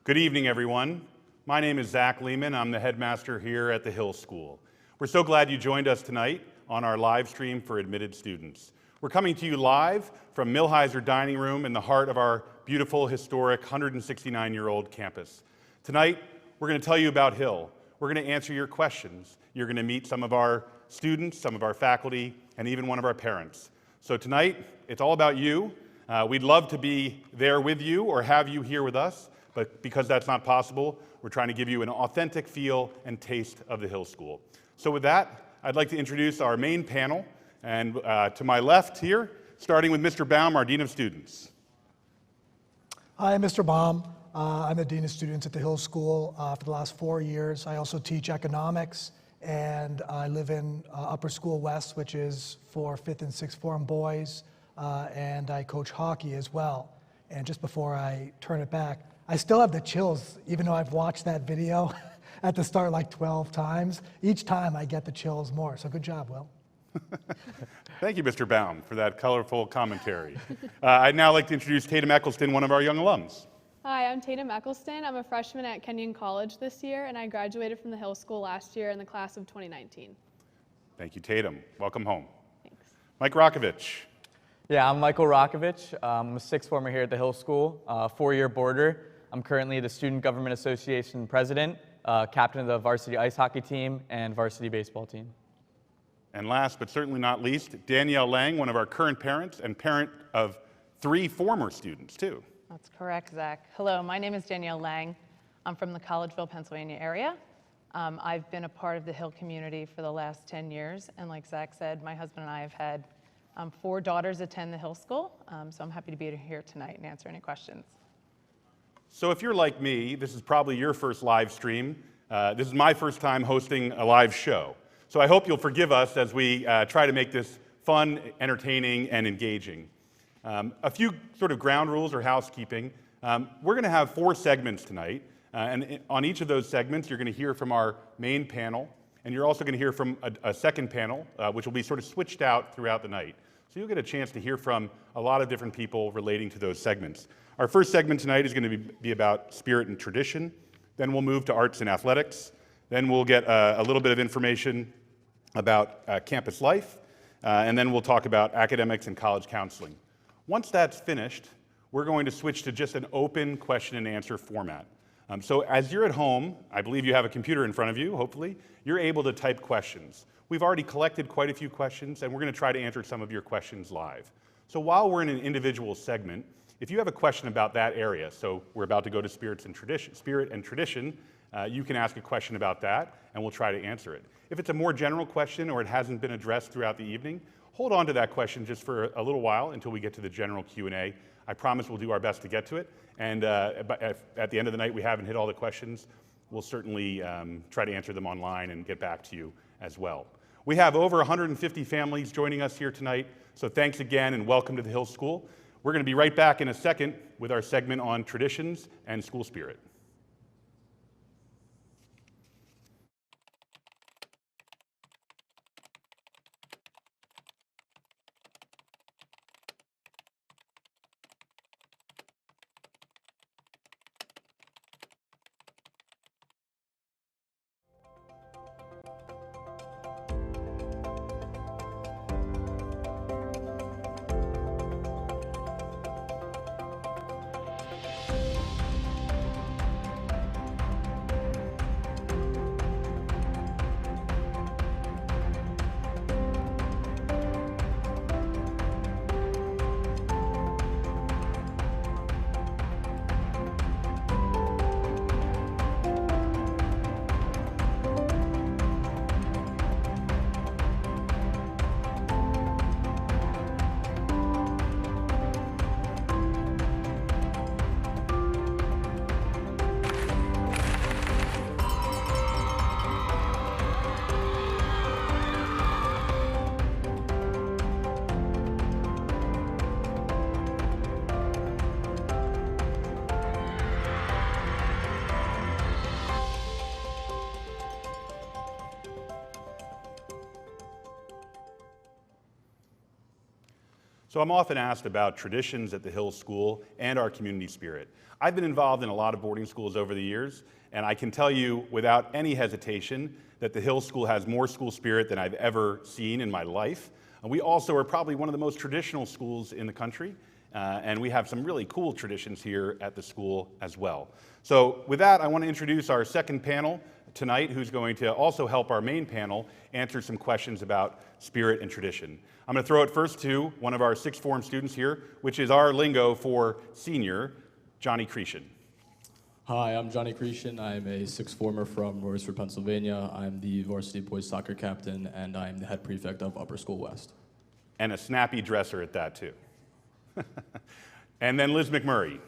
Good evening, everyone. My name is Zach Lehman. I'm the headmaster here at the Hill School. We're so glad you joined us tonight on our live stream for admitted students. We're coming to you live from Millheiser Dining Room in the heart of our beautiful, historic 169-year-old campus. Tonight, we're going to tell you about Hill. We're going to answer your questions. You're going to meet some of our students, some of our faculty, and even one of our parents. So tonight, it's all about you. We'd love to be there with you or have you here with us. But because that's not possible, we're trying to give you an authentic feel and taste of the Hill School. So with that, I'd like to introduce our main panel. And to my left here, starting with Mr. Baum, our Dean of Students. Hi, I'm Mr. Baum. I'm the Dean of Students at the Hill School for the last 4 years. I also teach economics, and I live in Upper School West, which is for 5th and 6th form boys, and I coach hockey as well. And just before I turn it back, I still have the chills, even though I've watched that video at the start like 12 times. Each time I get the chills more, so good job, Will. Thank you, Mr. Baum, for that colorful commentary. I'd now like to introduce Tatum Eccleston, one of our young alums. Hi, I'm Tatum Eccleston. I'm a freshman at Kenyon College this year, and I graduated from the Hill School last year in the class of 2019. Thank you, Tatum. Welcome home. Thanks. Mike Rakovich. Yeah, I'm Michael Rakovich. I'm a 6th former here at the Hill School, 4-year boarder. I'm currently the Student Government Association president, captain of the varsity ice hockey team, and varsity baseball team. And last but certainly not least, Danielle Lang, one of our current parents and parent of 3 former students, too. That's correct, Zach. Hello, my name is Danielle Lang. I'm from the Collegeville, Pennsylvania area. I've been a part of the Hill community for the last 10 years, and like Zach said, my husband and I have had 4 daughters attend the Hill School, so I'm happy to be here tonight and answer any questions. So if you're like me, this is probably your first live stream. This is my first time hosting a live show. So I hope you'll forgive us as we try to make this fun, entertaining, and engaging. A few sort of ground rules or housekeeping. We're going to have 4 segments tonight. And on each of those segments, you're going to hear from our main panel. And you're also going to hear from a second panel, which will be sort of switched out throughout the night. So you'll get a chance to hear from a lot of different people relating to those segments. Our first segment tonight is going to be about spirit and tradition. Then we'll move to arts and athletics. Then we'll get a little bit of information about campus life. And then we'll talk about academics and college counseling. Once that's finished, we're going to switch to just an open question and answer format. So as you're at home, I believe you have a computer in front of you, hopefully, you're able to type questions. We've already collected quite a few questions, and we're going to try to answer some of your questions live. So while we're in an individual segment, if you have a question about that area, so we're about to go to spirit and tradition, you can ask a question about that, and we'll try to answer it. If it's a more general question or it hasn't been addressed throughout the evening, hold on to that question just for a little while until we get to the general Q&A. I promise we'll do our best to get to it, and at the end of the night we haven't hit all the questions, we'll certainly try to answer them online and get back to you as well. We have over 150 families joining us here tonight, so thanks again and welcome to the Hill School. We're going to be right back in a second with our segment on traditions and school spirit. So I'm often asked about traditions at the Hill School and our community spirit. I've been involved in a lot of boarding schools over the years, and I can tell you without any hesitation that the Hill School has more school spirit than I've ever seen in my life. And we also are probably one of the most traditional schools in the country, and we have some really cool traditions here at the school as well. So with that, I want to introduce our second panel tonight, who's going to also help our main panel answer some questions about spirit and tradition. I'm going to throw it first to one of our sixth form students here, which is our lingo for senior, Johnny Cretion. Hi, I'm Johnny Cretion. I'm a sixth former from Royersford, Pennsylvania. I'm the varsity boys soccer captain, and I'm the head prefect of Upper School West. And a snappy dresser at that, too. And then Liz McMurray.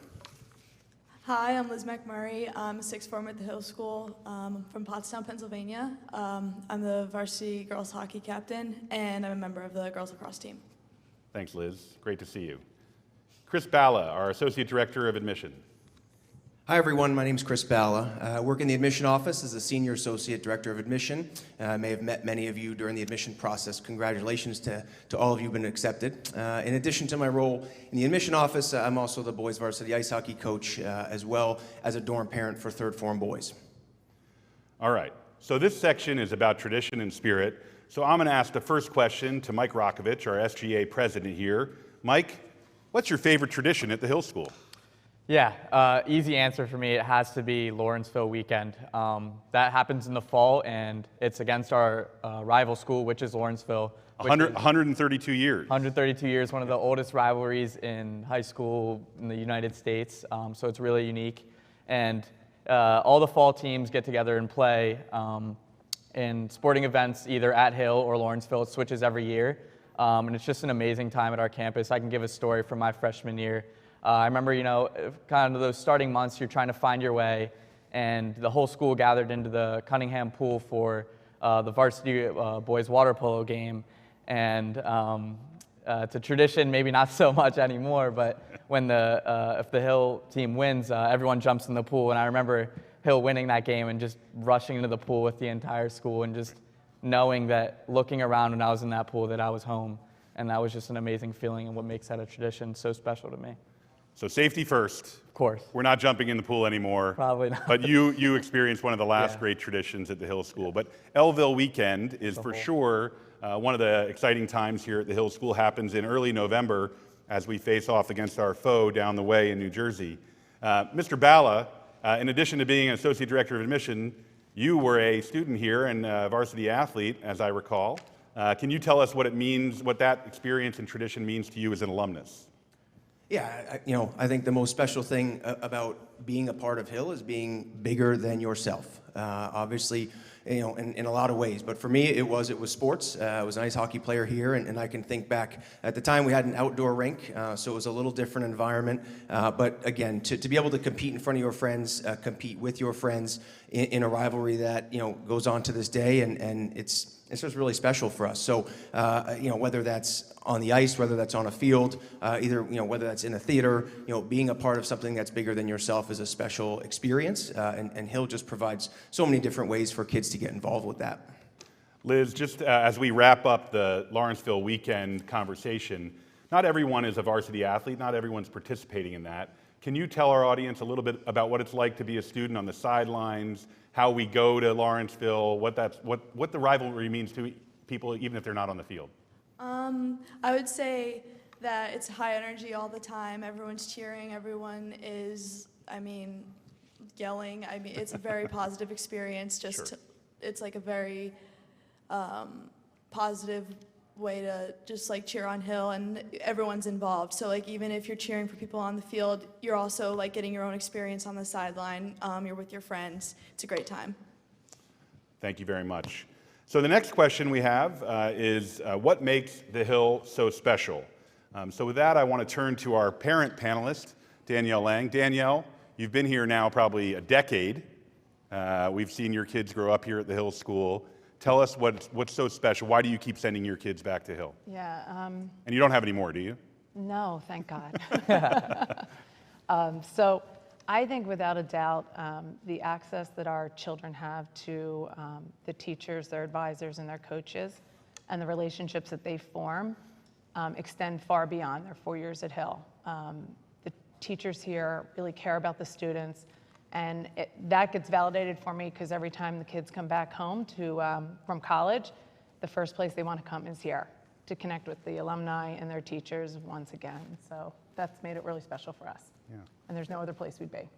Hi, I'm Liz McMurray. I'm a sixth former at the Hill School from Pottstown, Pennsylvania. I'm the varsity girls hockey captain, and I'm a member of the girls lacrosse team. Thanks, Liz. Great to see you. Chris Balla, our associate director of admission. Hi everyone, my name is Chris Balla. I work in the admission office as a senior associate director of admission. I may have met many of you during the admission process. Congratulations to all of you who've been accepted. In addition to my role in the admission office, I'm also the boys varsity ice hockey coach, as well as a dorm parent for third form boys. All right, so this section is about tradition and spirit. So I'm going to ask the first question to Mike Rakovich, our SGA president here. Mike, what's your favorite tradition at the Hill School? Yeah, easy answer for me. It has to be Lawrenceville weekend. That happens in the fall, and it's against our rival school, which is Lawrenceville. 132 years. 132 years, one of the oldest rivalries in high school in the United States. So it's really unique. And all the fall teams get together and play in sporting events, either at Hill or Lawrenceville. It switches every year. And it's just an amazing time at our campus. I can give a story from my freshman year. I remember, kind of those starting months, you're trying to find your way, and the whole school gathered into the Cunningham pool for the varsity boys water polo game. And it's a tradition, maybe not so much anymore, but when if the Hill team wins, everyone jumps in the pool. And I remember Hill winning that game and just rushing into the pool with the entire school and just knowing that, looking around when I was in that pool, that I was home. And that was just an amazing feeling, and what makes that a tradition so special to me. So safety first. Of course. We're not jumping in the pool anymore. Probably not. But you experienced one of the last great traditions at the Hill School. But Elville weekend is for sure one of the exciting times here at the Hill School. Happens in early November as we face off against our foe down the way in New Jersey. Mr. Balla, in addition to being an associate director of admission, you were a student here and a varsity athlete, as I recall. Can you tell us what it means, what that experience and tradition means to you as an alumnus? Yeah, I think the most special thing about being a part of Hill is being bigger than yourself. Obviously, in a lot of ways. But for me, it was sports. I was an ice hockey player here, and I can think back. At the time, we had an outdoor rink, so it was a little different environment. But again, to be able to compete in front of your friends, compete with your friends in a rivalry that goes on to this day, and it's just really special for us. So, whether that's on the ice, whether that's on a field, whether that's in a theater, being a part of something that's bigger than yourself is a special experience, and Hill just provides so many different ways for kids to get involved with that. Liz, just as we wrap up the Lawrenceville weekend conversation, not everyone is a varsity athlete, not everyone's participating in that. Can you tell our audience a little bit about what it's like to be a student on the sidelines, how we go to Lawrenceville, what the rivalry means to people even if they're not on the field? I would say that it's high energy all the time. Everyone's cheering. Everyone is, yelling. It's a very positive experience. It's like a very positive way to just cheer on Hill, and everyone's involved. So even if you're cheering for people on the field, you're also getting your own experience on the sideline. You're with your friends. It's a great time. Thank you very much. So the next question we have is what makes the Hill so special? So with that, I want to turn to our parent panelist, Danielle Lang. Danielle, you've been here now probably a decade. We've seen your kids grow up here at the Hill School. Tell us what's so special. Why do you keep sending your kids back to Hill? Yeah. And you don't have any more, do you? No, thank God. So I think without a doubt, the access that our children have to the teachers, their advisors, and their coaches, and the relationships that they form extend far beyond their 4 years at Hill. The teachers here really care about the students, and that gets validated for me because every time the kids come back home from college, the first place they want to come is here to connect with the alumni and their teachers once again. So that's made it really special for us. Yeah. And there's no other place we'd be.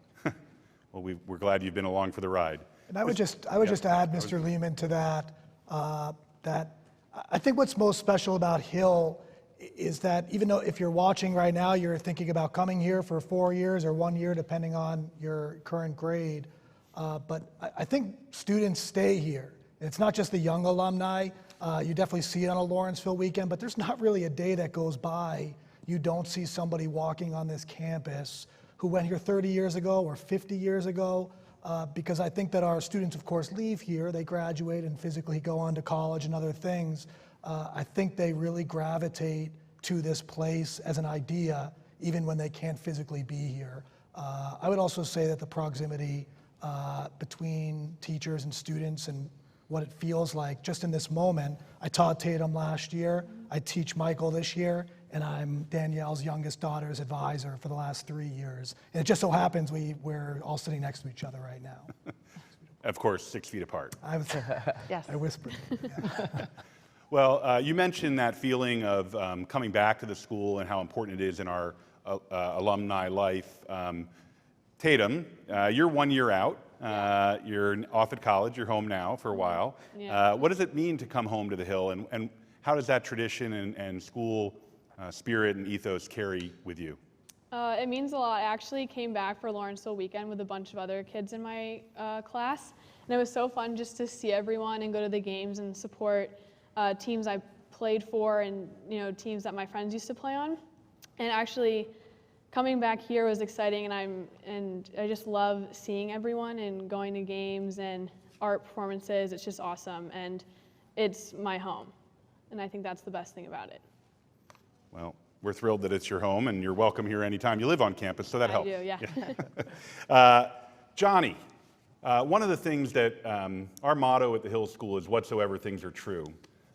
Well, we're glad you've been along for the ride. And I would just add, Mr. Lehman, to that, that I think what's most special about Hill is that even though if you're watching right now, you're thinking about coming here for 4 years or 1 year, depending on your current grade, but I think students stay here. It's not just the young alumni. You definitely see it on a Lawrenceville weekend, but there's not really a day that goes by you don't see somebody walking on this campus who went here 30 years ago or 50 years ago, because I think that our students, of course, leave here, they graduate and physically go on to college and other things. I think they really gravitate to this place as an idea, even when they can't physically be here. I would also say that the proximity between teachers and students and what it feels like just in this moment. I taught Tatum last year, I teach Michael this year, and I'm Danielle's youngest daughter's advisor for the last 3 years. And it just so happens we're all sitting next to each other right now. Of course, 6 feet apart. I would say, Yes. I whispered. Yeah. Well, you mentioned that feeling of coming back to the school and how important it is in our alumni life. Tatum, you're 1 year out. You're off at college. You're home now for a while. Yeah. What does it mean to come home to the Hill, and how does that tradition and school spirit and ethos carry with you? It means a lot. I actually came back for Lawrenceville weekend with a bunch of other kids in my class, and it was so fun just to see everyone and go to the games and support teams I played for and teams that my friends used to play on. And actually, coming back here was exciting, and I just love seeing everyone and going to games and art performances. It's just awesome, and it's my home, and I think that's the best thing about it. Well, we're thrilled that it's your home, and you're welcome here anytime you live on campus, so that helps. I do, yeah. Johnny, one of the things that our motto at the Hill School is whatsoever things are true.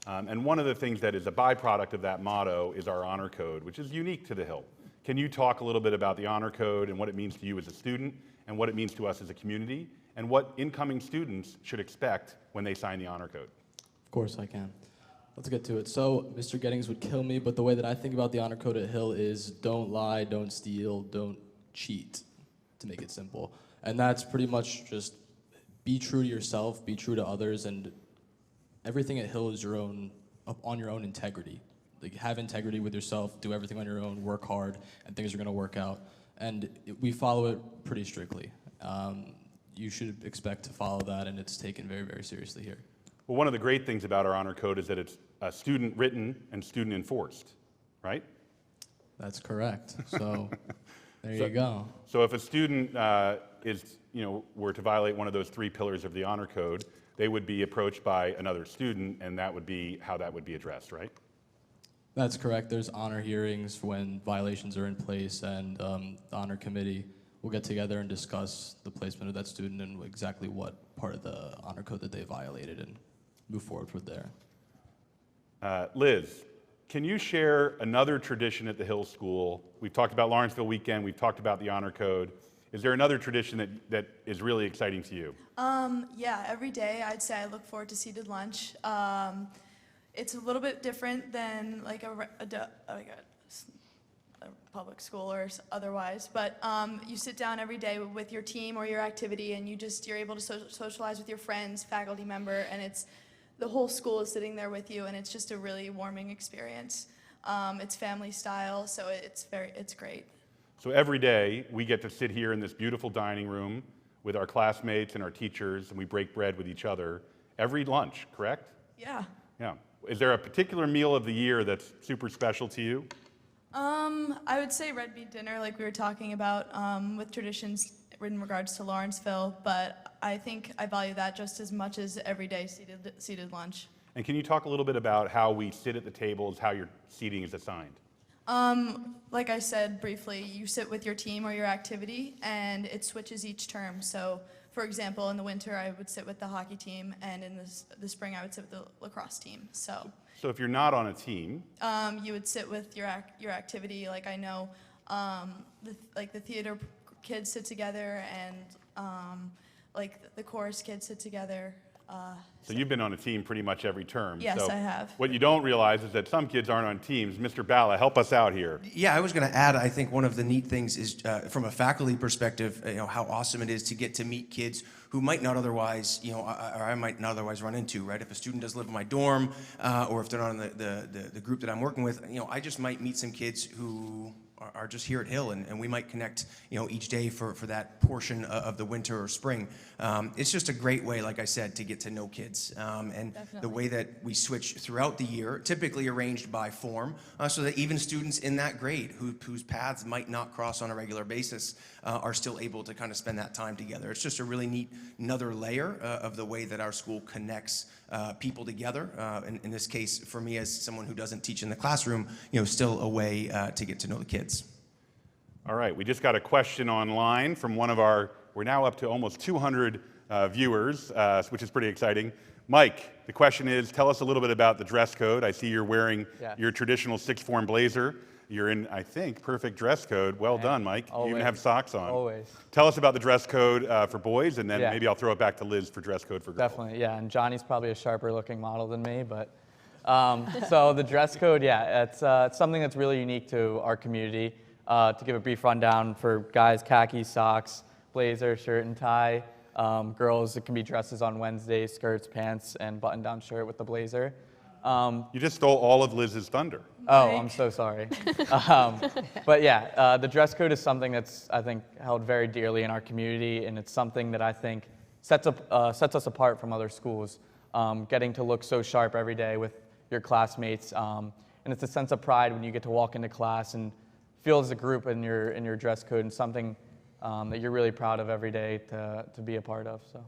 And one of the things that is a byproduct of that motto is our honor code, which is unique to the Hill. Can you talk a little bit about the honor code and what it means to you as a student and what it means to us as a community and what incoming students should expect when they sign the honor code? Of course I can. Let's get to it. So Mr. Gettings would kill me, but the way that I think about the honor code at Hill is don't lie, don't steal, don't cheat, to make it simple. And that's pretty much just be true to yourself, be true to others, and everything at Hill is on your own integrity. Like, have integrity with yourself, do everything on your own, work hard, and things are going to work out. And we follow it pretty strictly. You should expect to follow that, and it's taken very, very seriously here. Well, one of the great things about our honor code is that it's student written and student enforced, right? That's correct. So there you go. So if a student were to violate one of those 3 pillars of the honor code, they would be approached by another student, and that would be how that would be addressed, right? That's correct. There's honor hearings when violations are in place, and the honor committee will get together and discuss the placement of that student and exactly what part of the honor code that they violated and move forward with there. Liz, can you share another tradition at the Hill School? We've talked about Lawrenceville weekend. We've talked about the honor code. Is there another tradition that is really exciting to you? Yeah, every day I'd say I look forward to seated lunch. It's a little bit different than like a public school or otherwise, but you sit down every day with your team or your activity, and you're able to socialize with your friends, faculty member, and the whole school is sitting there with you, and it's just a really warming experience. It's family style, so it's great. So every day we get to sit here in this beautiful dining room with our classmates and our teachers, and we break bread with each other every lunch, correct? Yeah. Yeah. Is there a particular meal of the year that's super special to you? I would say red meat dinner, like we were talking about, with traditions in regards to Lawrenceville, but I think I value that just as much as everyday seated lunch. And can you talk a little bit about how we sit at the tables, how your seating is assigned? Like I said briefly, you sit with your team or your activity, and it switches each term. So, for example, in the winter, I would sit with the hockey team, and in the spring, I would sit with the lacrosse team. So So if you're not on a team, You would sit with your activity. Like I know, the theater kids sit together, and like the chorus kids sit together. so you've been on a team pretty much every term. Yes, So I have. What you don't realize is that some kids aren't on teams. Mr. Bala, help us out here. Yeah, I was going to add, I think one of the neat things is from a faculty perspective, how awesome it is to get to meet kids who might not otherwise, or I might not otherwise run into, right? If a student does live in my dorm, or if they're not in the group that I'm working with, I just might meet some kids who are just here at Hill, and we might connect, each day for that portion of the winter or spring. It's just a great way, like I said, to get to know kids. And the way that we switch throughout the year, typically arranged by form, so that even students in that grade whose paths might not cross on a regular basis are still able to kind of spend that time together. It's just a really neat another layer of the way that our school connects people together. In this case, for me as someone who doesn't teach in the classroom, still a way to get to know the kids. All right, we just got a question online from we're now up to almost 200 viewers, which is pretty exciting. Mike, the question is, tell us a little bit about the dress code. I see you're wearing your traditional sixth form blazer. You're in, I think, perfect dress code. Well done, Mike. Always. You even have socks on. Always. Tell us about the dress code for boys, and then maybe I'll throw it back to Liz for dress code for girls. Definitely, yeah. And Johnny's probably a sharper looking model than me, but so the dress code, it's something that's really unique to our community. To give a brief rundown, for guys, khaki, socks, blazer, shirt and tie. Girls, it can be dresses on Wednesdays, skirts, pants, and button-down shirt with the blazer. You just stole all of Liz's thunder. Oh, I'm so sorry. But yeah, the dress code is something that's, I think, held very dearly in our community, and it's something that I think sets us apart from other schools. Getting to look so sharp every day with your classmates, and it's a sense of pride when you get to walk into class and feel as a group in your dress code, and something that you're really proud of every day to be a part of. So.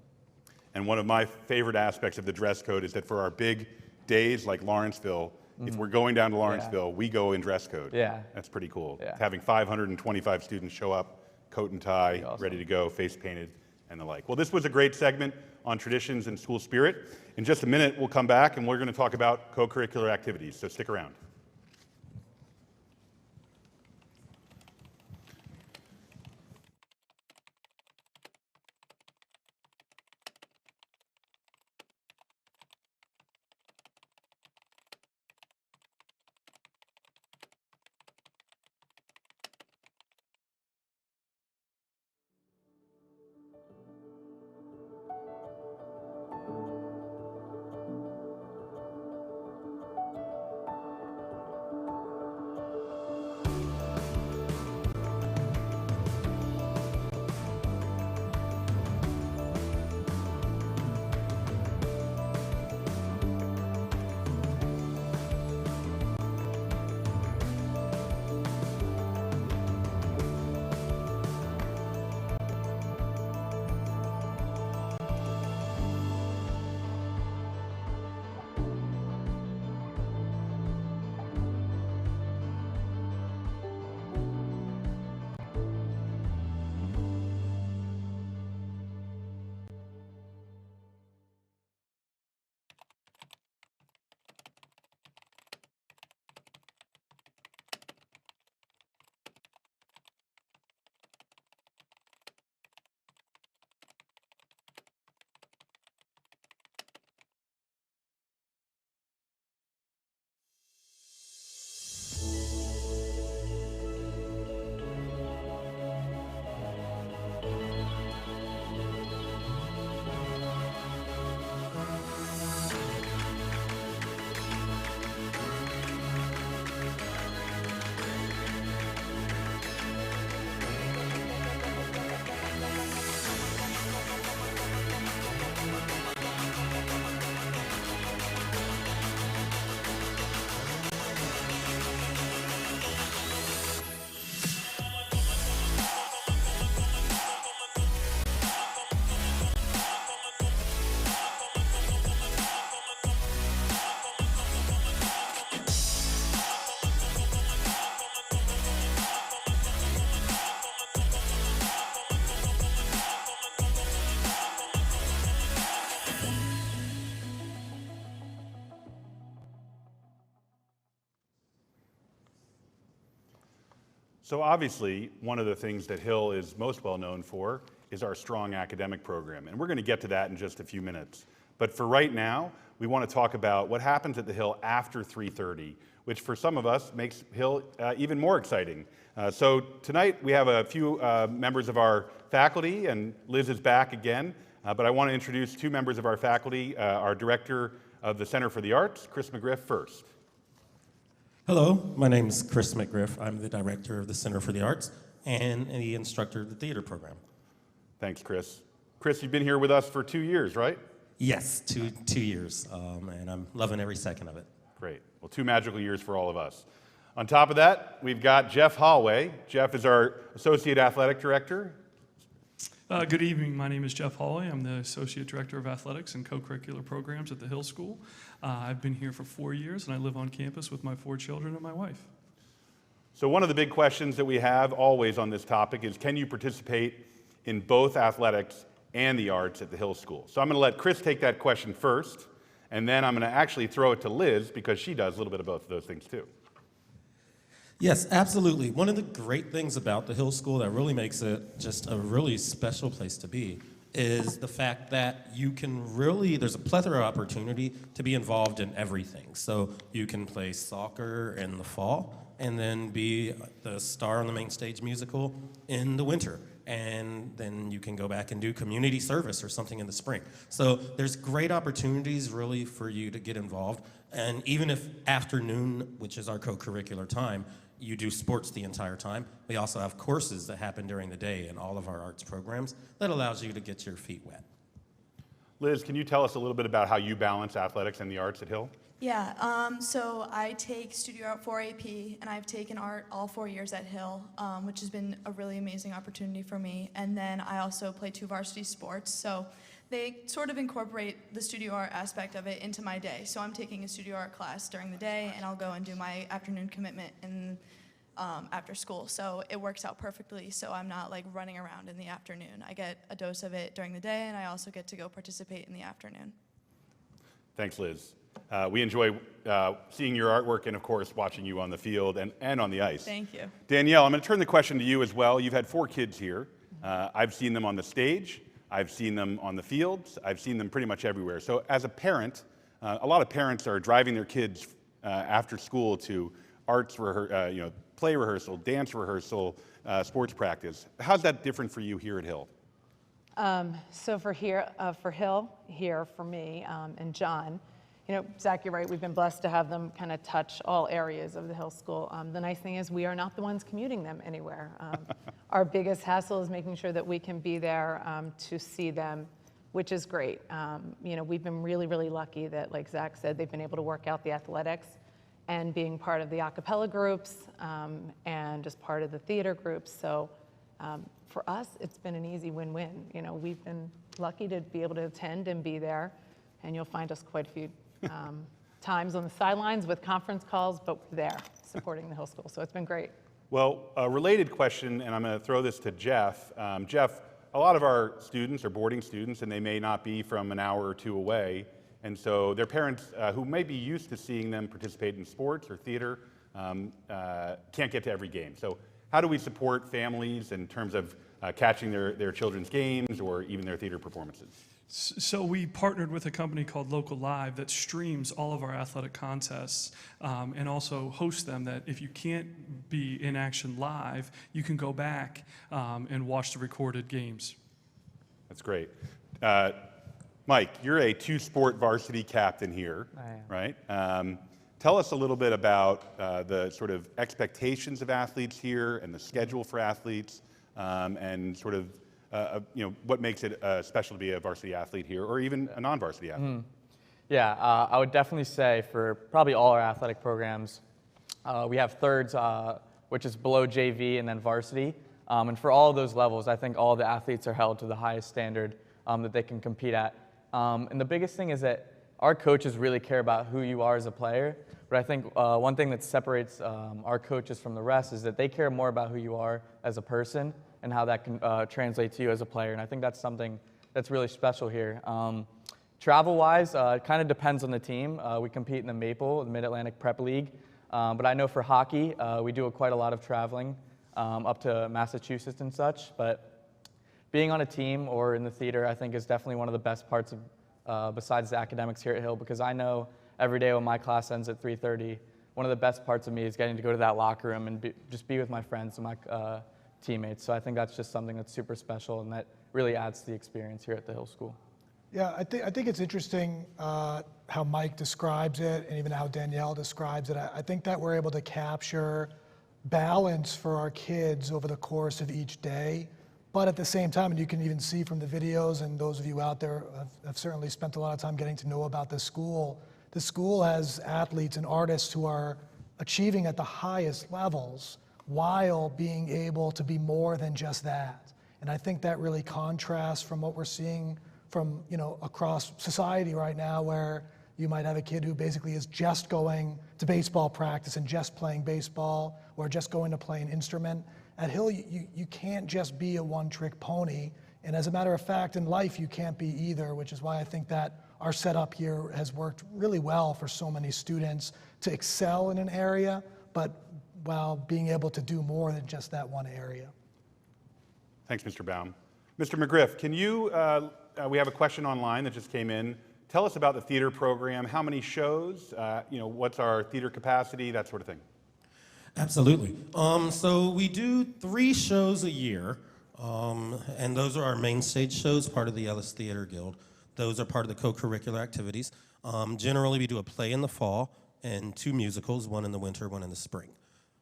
And one of my favorite aspects of the dress code is that for our big days like Lawrenceville, if we're going down to Lawrenceville, we go in dress code. Yeah. That's pretty cool. Yeah. Having 525 students show up, coat and tie, awesome. ready to go, face painted, and the like. Well, this was a great segment on traditions and school spirit. In just a minute, we'll come back and we're going to talk about co-curricular activities, so stick around. So obviously, one of the things that Hill is most well known for is our strong academic program, and we're going to get to that in just a few minutes. But for right now, we want to talk about what happens at the Hill after 3:30, which for some of us makes Hill even more exciting. So tonight we have a few members of our faculty, and Liz is back again, but I want to introduce two members of our faculty, our director of the Center for the Arts, Chris McGriff, first. Hello, my name is Chris McGriff. I'm the director of the Center for the Arts and the instructor of the theater program. Thanks, Chris. Chris, you've been here with us for 2 years, right? Yes, two years, and I'm loving every second of it. Great. Well, 2 magical years for all of us. On top of that, we've got Jeff Holloway. Jeff is our Associate Athletic Director. Good evening. My name is Jeff Holloway. I'm the Associate Director of Athletics and Co-Curricular Programs at the Hill School. I've been here for 4 years, and I live on campus with my 4 children and my wife. So one of the big questions that we have always on this topic is, can you participate in both athletics and the arts at the Hill School? So I'm going to let Chris take that question first, and then I'm going to actually throw it to Liz because she does a little bit of both of those things too. Yes, absolutely. One of the great things about the Hill School that really makes it just a really special place to be is the fact that you can really, there's a plethora of opportunity to be involved in everything. So you can play soccer in the fall and then be the star on the main stage musical in the winter. And then you can go back and do community service or something in the spring. So there's great opportunities really for you to get involved. And even if afternoon, which is our co-curricular time, you do sports the entire time, we also have courses that happen during the day in all of our arts programs that allows you to get your feet wet. Liz, can you tell us a little bit about how you balance athletics and the arts at Hill? Yeah, so I take Studio Art 4 AP, and I've taken art all 4 years at Hill, which has been a really amazing opportunity for me. And then I also play 2 varsity sports, so they sort of incorporate the studio art aspect of it into my day. So I'm taking a studio art class during the day, and I'll go and do my afternoon commitment after school. So it works out perfectly, so I'm not like running around in the afternoon. I get a dose of it during the day, and I also get to go participate in the afternoon. Thanks, Liz. We enjoy seeing your artwork and, of course, watching you on the field and on the ice. Thank you. Danielle, I'm going to turn the question to you as well. You've had 4 kids here. I've seen them on the stage. I've seen them on the fields. I've seen them pretty much everywhere. So as a parent, a lot of parents are driving their kids after school to arts, play rehearsal, dance rehearsal, sports practice. How's that different for you here at Hill? So for Hill, here for me and John, you know, Zach, you're right, we've been blessed to have them kind of touch all areas of the Hill School. The nice thing is we are not the ones commuting them anywhere. Our biggest hassle is making sure that we can be there to see them, which is great. You know, we've been really, really lucky that, like Zach said, they've been able to work out the athletics and being part of the a cappella groups and just part of the theater groups. So for us, it's been an easy win-win. You know, we've been lucky to be able to attend and be there, and you'll find us quite a few times on the sidelines with conference calls, but we're there supporting the Hill School, so it's been great. Well, a related question, and I'm going to throw this to Jeff. Jeff, a lot of our students are boarding students, and they may not be from an hour or 2 away, and so their parents, who may be used to seeing them participate in sports or theater, can't get to every game. So how do we support families in terms of catching their children's games or even their theater performances? So we partnered with a company called Local Live that streams all of our athletic contests and also hosts them, that if you can't be in action live, you can go back and watch the recorded games. That's great. Mike, you're a 2-sport varsity captain here, right? Tell us a little bit about the sort of expectations of athletes here and the schedule for athletes and sort of you know, what makes it special to be a varsity athlete here, or even a non-varsity athlete? Yeah, I would definitely say for probably all our athletic programs, we have thirds, which is below JV and then varsity. And for all of those levels, I think all the athletes are held to the highest standard that they can compete at. And the biggest thing is that our coaches really care about who you are as a player. But I think one thing that separates our coaches from the rest is that they care more about who you are as a person and how that can translate to you as a player. And I think that's something that's really special here. Travel-wise, it kind of depends on the team. We compete in the Maple, the Mid-Atlantic Prep League. But I know for hockey, we do quite a lot of traveling. up to Massachusetts and such. But being on a team or in the theater, I think, is definitely one of the best parts of, besides the academics here at Hill, because I know every day when my class ends at 3:30, one of the best parts of me is getting to go to that locker room and just be with my friends and my teammates. So I think that's just something that's super special and that really adds to the experience here at the Hill School. Yeah, I think it's interesting how Mike describes it and even how Danielle describes it. I think that we're able to capture balance for our kids over the course of each day. But at the same time, and you can even see from the videos, and those of you out there have certainly spent a lot of time getting to know about this school. The school has athletes and artists who are achieving at the highest levels while being able to be more than just that. And I think that really contrasts from what we're seeing from, across society right now, where you might have a kid who basically is just going to baseball practice and just playing baseball or just going to play an instrument. At Hill, you can't just be a one-trick pony. And as a matter of fact, in life, you can't be either, which is why I think that our setup here has worked really well for so many students to excel in an area, but while being able to do more than just that one area. Thanks, Mr. Baum. Mr. McGriff, can you, we have a question online that just came in. Tell us about the theater program. How many shows? What's our theater capacity? That sort of thing. Absolutely. So we do 3 shows a year, and those are our main stage shows, part of the Ellis Theater Guild. Those are part of the co-curricular activities. Generally, we do a play in the fall and 2 musicals, one in the winter, one in the spring.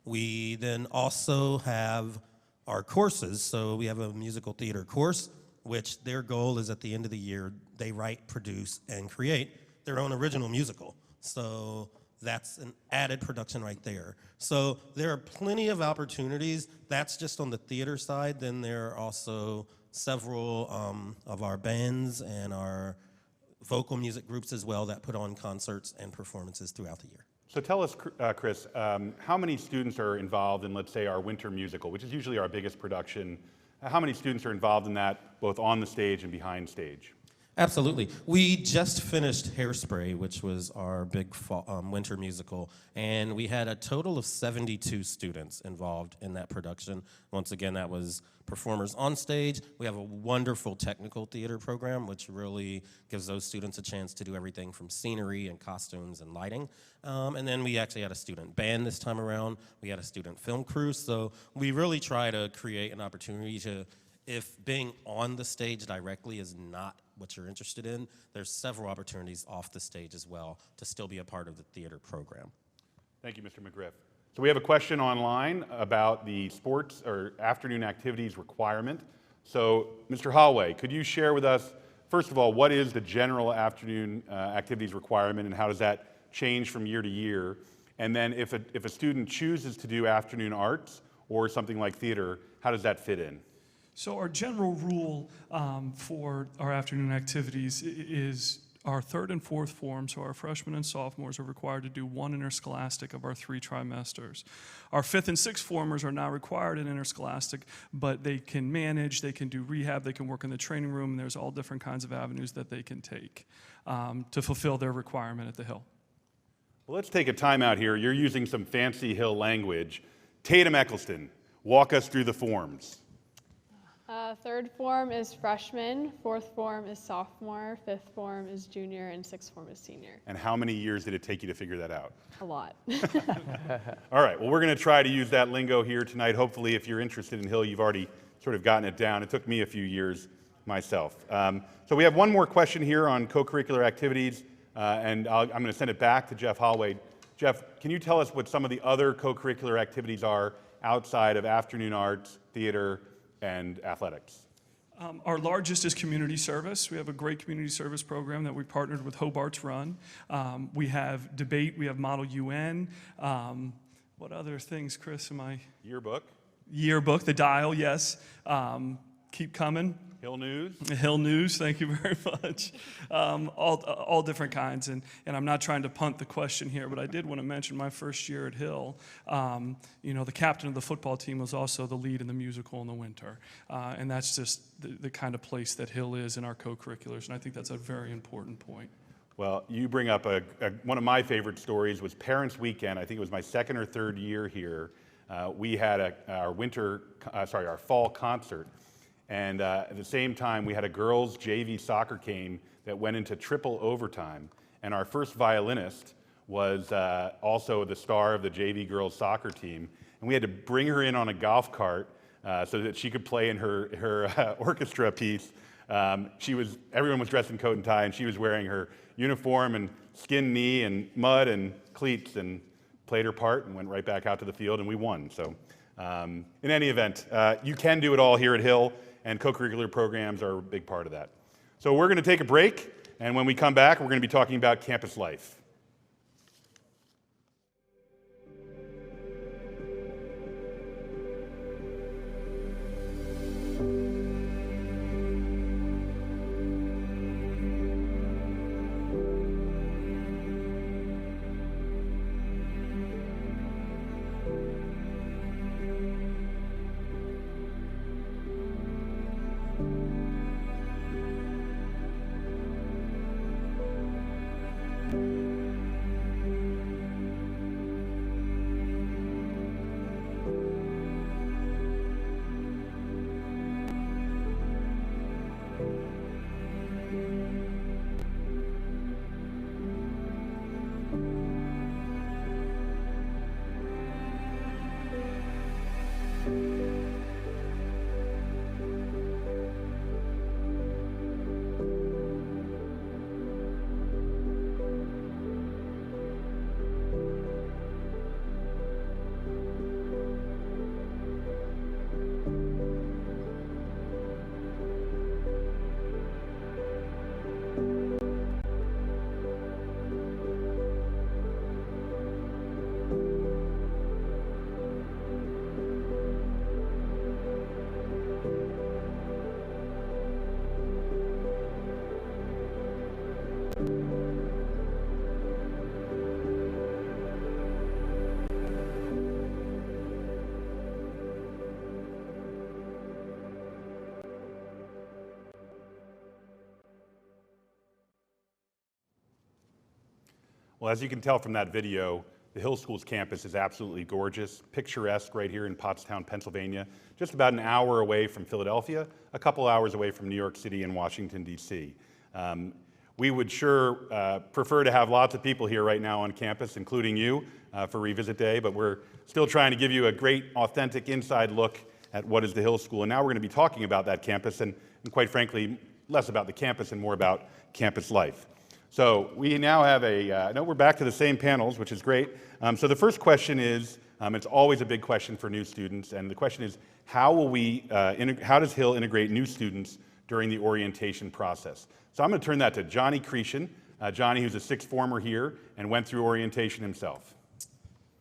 We then also have our courses. So we have a musical theater course, which their goal is at the end of the year, they write, produce, and create their own original musical. So that's an added production right there. So there are plenty of opportunities. That's just on the theater side. Then there are also several of our bands and our vocal music groups as well that put on concerts and performances throughout the year. So tell us, Chris, how many students are involved in, let's say, our winter musical, which is usually our biggest production? How many students are involved in that, both on the stage and behind stage? Absolutely. We just finished Hairspray, which was our big winter musical, and we had a total of 72 students involved in that production. Once again, that was performers on stage. We have a wonderful technical theater program, which really gives those students a chance to do everything from scenery and costumes and lighting. And then we actually had a student band this time around. We had a student film crew. So we really try to create an opportunity to, if being on the stage directly is not what you're interested in, there's several opportunities off the stage as well to still be a part of the theater program. Thank you, Mr. McGriff. So we have a question online about the sports or afternoon activities requirement. So, Mr. Holloway, could you share with us, first of all, what is the general afternoon activities requirement and how does that change from year to year? And then if a student chooses to do afternoon arts or something like theater, how does that fit in? So our general rule for our afternoon activities is our 3rd and 4th form, so our freshmen and sophomores are required to do 1 interscholastic of our 3 trimesters. Our 5th and 6th formers are not required in interscholastic, but they can manage, they can do rehab, they can work in the training room, and there's all different kinds of avenues that they can take to fulfill their requirement at the Hill. Well, let's take a time out here. You're using some fancy Hill language. Tatum Eccleston, walk us through the forms. 3rd form is freshman, 4th form is sophomore, 5th form is junior, and 6th form is senior. And how many years did it take you to figure that out? A lot. All right, well, we're going to try to use that lingo here tonight. Hopefully, if you're interested in Hill, you've already sort of gotten it down. It took me a few years myself. So we have one more question here on co-curricular activities, and I'm going to send it back to Jeff Holloway. Jeff, can you tell us what some of the other co-curricular activities are outside of afternoon arts, theater, and athletics? Our largest is community service. We have a great community service program that we partnered with Hobart's Run. We have debate, we have Model UN. What other things, Chris, am I? Yearbook. Yearbook, the dial, yes. Keep coming. Hill News. Hill News, thank you very much. All different kinds, and I'm not trying to punt the question here, but I did want to mention my first year at Hill. The captain of the football team was also the lead in the musical in the winter, and that's just the kind of place that Hill is in our co-curriculars, and I think that's a very important point. Well, you bring up one of my favorite stories was Parents' Weekend. I think it was my 2nd or 3rd year here. we had our fall concert. And at the same time, we had a girls' JV soccer game that went into triple overtime. And our first violinist was also the star of the JV girls' soccer team. And we had to bring her in on a golf cart so that she could play in her orchestra piece. Everyone was dressed in coat and tie, and she was wearing her uniform and skin knee and mud and cleats, and played her part and went right back out to the field, and we won. So in any event, you can do it all here at Hill, and co-curricular programs are a big part of that. So we're going to take a break, and when we come back, we're going to be talking about campus life. Well, as you can tell from that video, the Hill Schools campus is absolutely gorgeous, picturesque right here in Pottstown, Pennsylvania, just about an hour away from Philadelphia, a couple hours away from New York City and Washington, D.C. We would sure prefer to have lots of people here right now on campus, including you, for Revisit Day, but we're still trying to give you a great, authentic inside look at what is the Hill School. And now we're going to be talking about that campus, and quite frankly, less about the campus and more about campus life. So we now have we're back to the same panels, which is great. So the first question is, it's always a big question for new students, and the question is, how does Hill integrate new students during the orientation process? So I'm going to turn that to Johnny Cretion. Johnny, who's a sixth former here and went through orientation himself.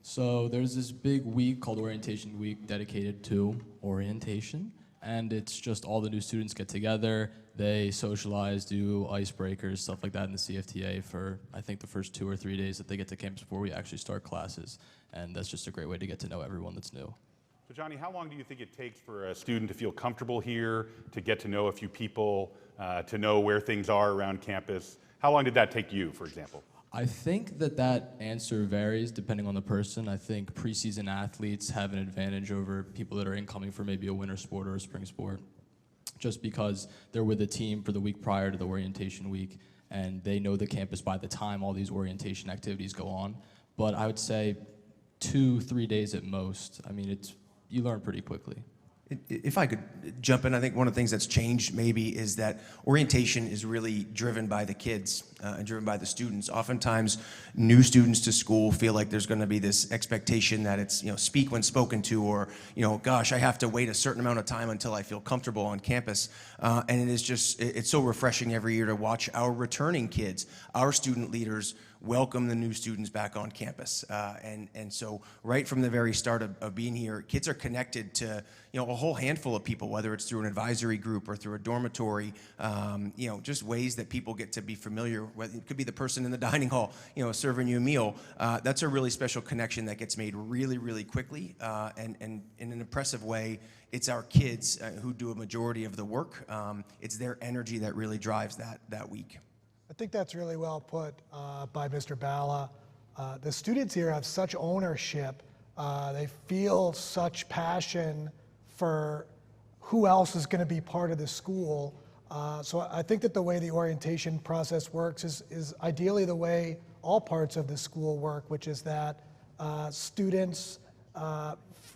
So there's this big week called Orientation Week dedicated to orientation, and it's just all the new students get together. They socialize, do icebreakers, stuff like that in the CFTA for, I think, the first 2 or 3 days that they get to campus before we actually start classes. And that's just a great way to get to know everyone that's new. So Johnny, how long do you think it takes for a student to feel comfortable here, to get to know a few people, to know where things are around campus? How long did that take you, for example? I think that answer varies depending on the person. I think preseason athletes have an advantage over people that are incoming for maybe a winter sport or a spring sport, just because they're with a team for the week prior to the orientation week, and they know the campus by the time all these orientation activities go on. But I would say 2-3 days at most. I mean, you learn pretty quickly. If I could jump in, I think one of the things that's changed maybe is that orientation is really driven by the kids and driven by the students. Oftentimes, new students to school feel like there's going to be this expectation that it's, speak when spoken to, or, gosh, I have to wait a certain amount of time until I feel comfortable on campus. And it's so refreshing every year to watch our returning kids, our student leaders, welcome the new students back on campus. And so right from the very start of being here, kids are connected to a whole handful of people, whether it's through an advisory group or through a dormitory, just ways that people get to be familiar. It could be the person in the dining hall, serving you a meal. That's a really special connection that gets made really, really quickly, and in an impressive way. It's our kids who do a majority of the work. It's their energy that really drives that week. I think that's really well put by Mr. Bala. The students here have such ownership They feel such passion for who else is going to be part of the school. So I think that the way the orientation process works is ideally the way all parts of the school work, which is that students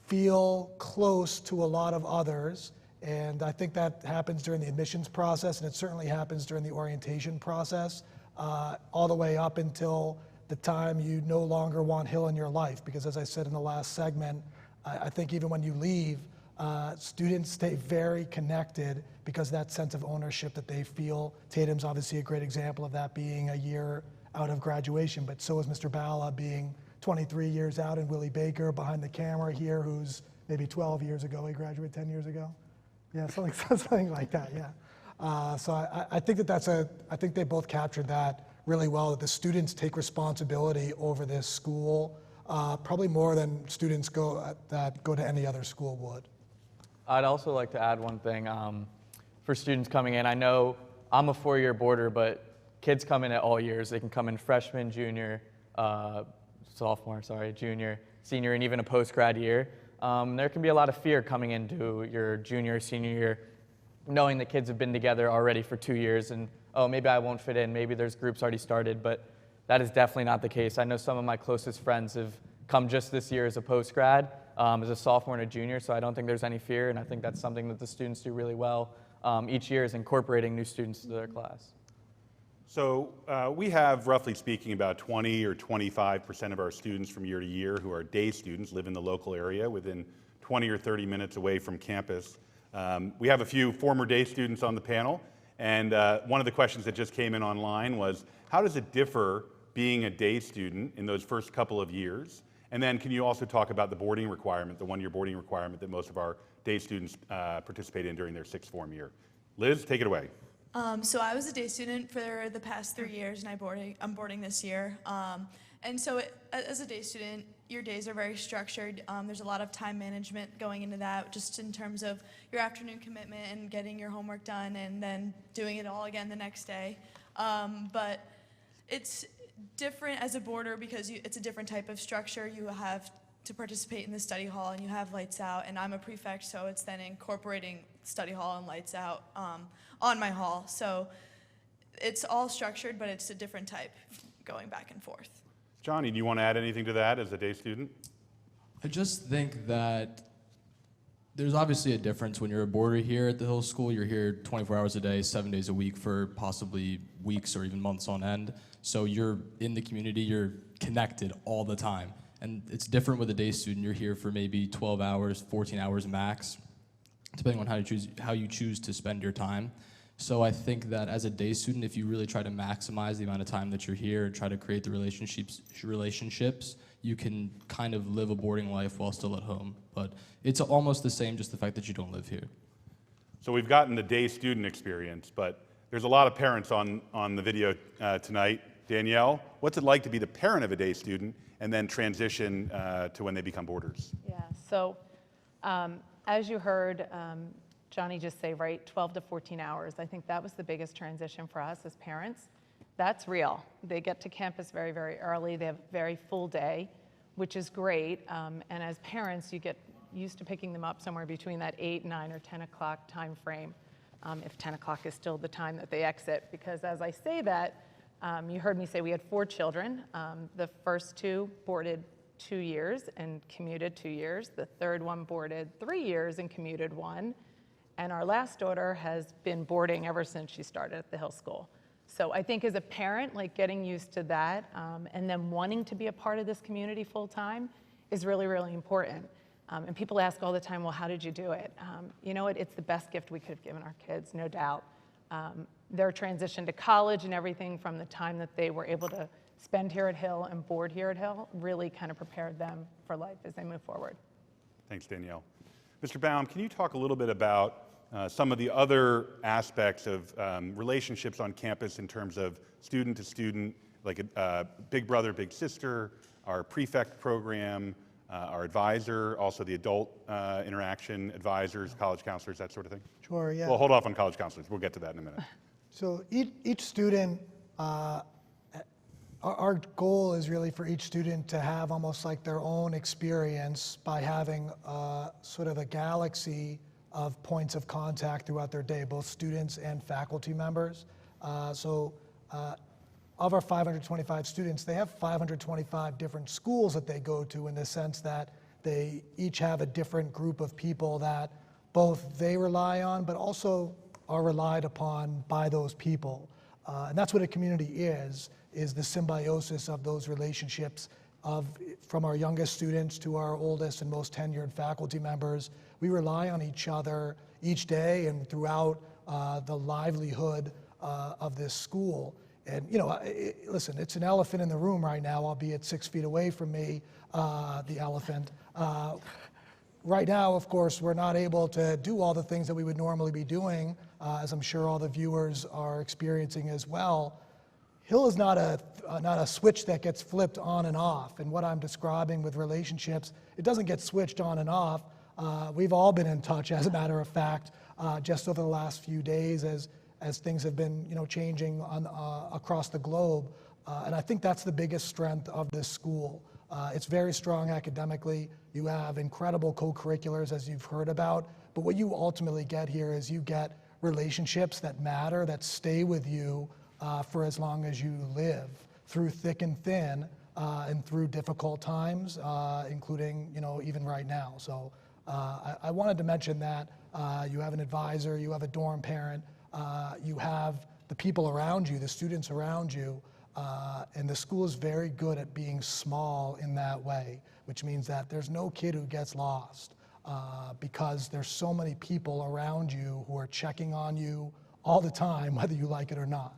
feel close to a lot of others. And I think that happens during the admissions process, and it certainly happens during the orientation process, all the way up until the time you no longer want Hill in your life. Because as I said in the last segment, I think even when you leave, students stay very connected because of that sense of ownership that they feel. Tatum's obviously a great example of that, being a year out of graduation, but so is Mr. Bala being 23 years out, and Willie Baker behind the camera here, who's maybe 12 years ago. He graduated 10 years ago. Yeah, something like that, yeah. So I think I think they both captured that really well, that the students take responsibility over this school, probably more than students that go to any other school would. I'd also like to add one thing for students coming in. I know I'm a four-year boarder, but kids come in at all years. They can come in freshman, junior, junior, senior, and even a post-grad year. There can be a lot of fear coming into your junior, senior year, knowing that kids have been together already for 2 years and, oh, maybe I won't fit in, maybe there's groups already started, but that is definitely not the case. I know some of my closest friends have come just this year as a post-grad, as a sophomore and a junior, so I don't think there's any fear, and I think that's something that the students do really well each year, is incorporating new students to their class. So we have, roughly speaking, about 20 or 25% of our students from year to year who are day students, live in the local area within 20 or 30 minutes away from campus. We have a few former day students on the panel, and one of the questions that just came in online was, how does it differ being a day student in those first couple of years? And then can you also talk about the boarding requirement, the one-year boarding requirement that most of our day students participate in during their sixth form year? Liz, take it away. So I was a day student for the past 3 years, and I'm boarding this year. And so as a day student, your days are very structured. There's a lot of time management going into that, just in terms of your afternoon commitment and getting your homework done and then doing it all again the next day. But it's different as a boarder because it's a different type of structure. You have to participate in the study hall, and you have lights out, and I'm a prefect, so it's then incorporating study hall and lights out on my hall. So it's all structured, but it's a different type going back and forth. Johnny, do you want to add anything to that as a day student? I just think that there's obviously a difference when you're a boarder here at the Hill School. You're here 24 hours a day, 7 days a week for possibly weeks or even months on end. So you're in the community, you're connected all the time. And it's different with a day student. You're here for maybe 12 hours, 14 hours max, depending on how you choose to spend your time. So I think that as a day student, if you really try to maximize the amount of time that you're here and try to create the relationships, you can kind of live a boarding life while still at home. But it's almost the same, just the fact that you don't live here. So we've gotten the day student experience, but there's a lot of parents on the video tonight. Danielle, what's it like to be the parent of a day student and then transition to when they become boarders? Yeah, so as you heard Johnny just say, right, 12 to 14 hours. I think that was the biggest transition for us as parents. That's real. They get to campus very, very early. They have a very full day, which is great. And as parents, you get used to picking them up somewhere between that 8, 9, or 10 o'clock time frame, if 10 o'clock is still the time that they exit. Because as I say that, you heard me say we had 4 children. The first 2 boarded 2 years and commuted 2 years. The third one boarded 3 years and commuted 1. And our last daughter has been boarding ever since she started at the Hill School. So I think as a parent, like getting used to that and then wanting to be a part of this community full time is really, really important. And people ask all the time, well, how did you do it? You know what, it's the best gift we could have given our kids, no doubt. Their transition to college and everything from the time that they were able to spend here at Hill and board here at Hill really kind of prepared them for life as they move forward. Thanks, Danielle. Mr. Baum, can you talk a little bit about some of the other aspects of relationships on campus in terms of student to student, like a big brother, big sister, our prefect program, our advisor, also the adult interaction advisors, college counselors, that sort of thing? Sure, yeah. Well, hold off on college counselors. We'll get to that in a minute. So each student Our goal is really for each student to have almost like their own experience by having sort of a galaxy of points of contact throughout their day, both students and faculty members. Of our 525 students, they have 525 different schools that they go to, in the sense that they each have a different group of people that both they rely on, but also are relied upon by those people. And that's what a community is the symbiosis of those relationships from our youngest students to our oldest and most tenured faculty members. We rely on each other each day and throughout the livelihood of this school. And listen, it's an elephant in the room right now, albeit 6 feet away from me, the elephant. Right now, of course, we're not able to do all the things that we would normally be doing, as I'm sure all the viewers are experiencing as well. Hill is not a switch that gets flipped on and off. And what I'm describing with relationships, it doesn't get switched on and off. We've all been in touch, as a matter of fact, just over the last few days as things have been changing across the globe. And I think that's the biggest strength of this school. It's very strong academically. You have incredible co-curriculars, as you've heard about. But what you ultimately get here is you get relationships that matter, that stay with you for as long as you live, through thick and thin, and through difficult times, including even right now. So I wanted to mention that you have an advisor, you have a dorm parent, you have the people around you, the students around you, and the school is very good at being small in that way, which means that there's no kid who gets lost because there's so many people around you who are checking on you all the time, whether you like it or not.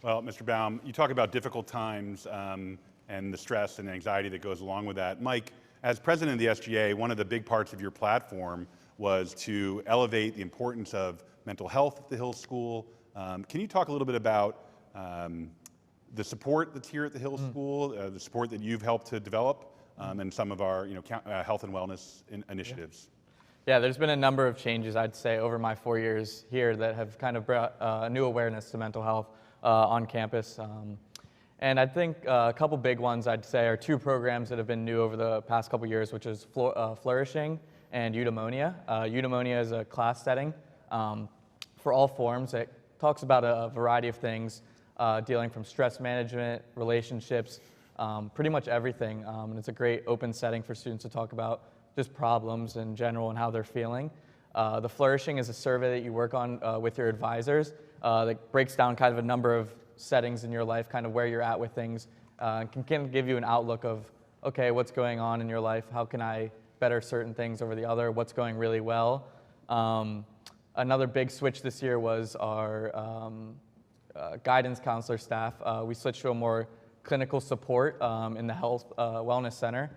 Well, Mr. Baum, you talk about difficult times and the stress and anxiety that goes along with that. Mike, as president of the SGA, one of the big parts of your platform was to elevate the importance of mental health at the Hill School. Can you talk a little bit about the support that's here at the Hill School, the support that you've helped to develop, and some of our health and wellness initiatives? Yeah, there's been a number of changes, I'd say, over my 4 years here that have kind of brought a new awareness to mental health on campus. And I think a couple big ones, I'd say, are 2 programs that have been new over the past couple years, which is Flourishing and Eudaimonia. Eudaimonia is a class setting for all forms. It talks about a variety of things, dealing from stress management, relationships, pretty much everything. And it's a great open setting for students to talk about just problems in general and how they're feeling. The Flourishing is a survey that you work on with your advisors that breaks down kind of a number of settings in your life, kind of where you're at with things, and can kind of give you an outlook of, okay, what's going on in your life? How can I better certain things over the other? What's going really well? Another big switch this year was our guidance counselor staff. We switched to a more clinical support in the health wellness center,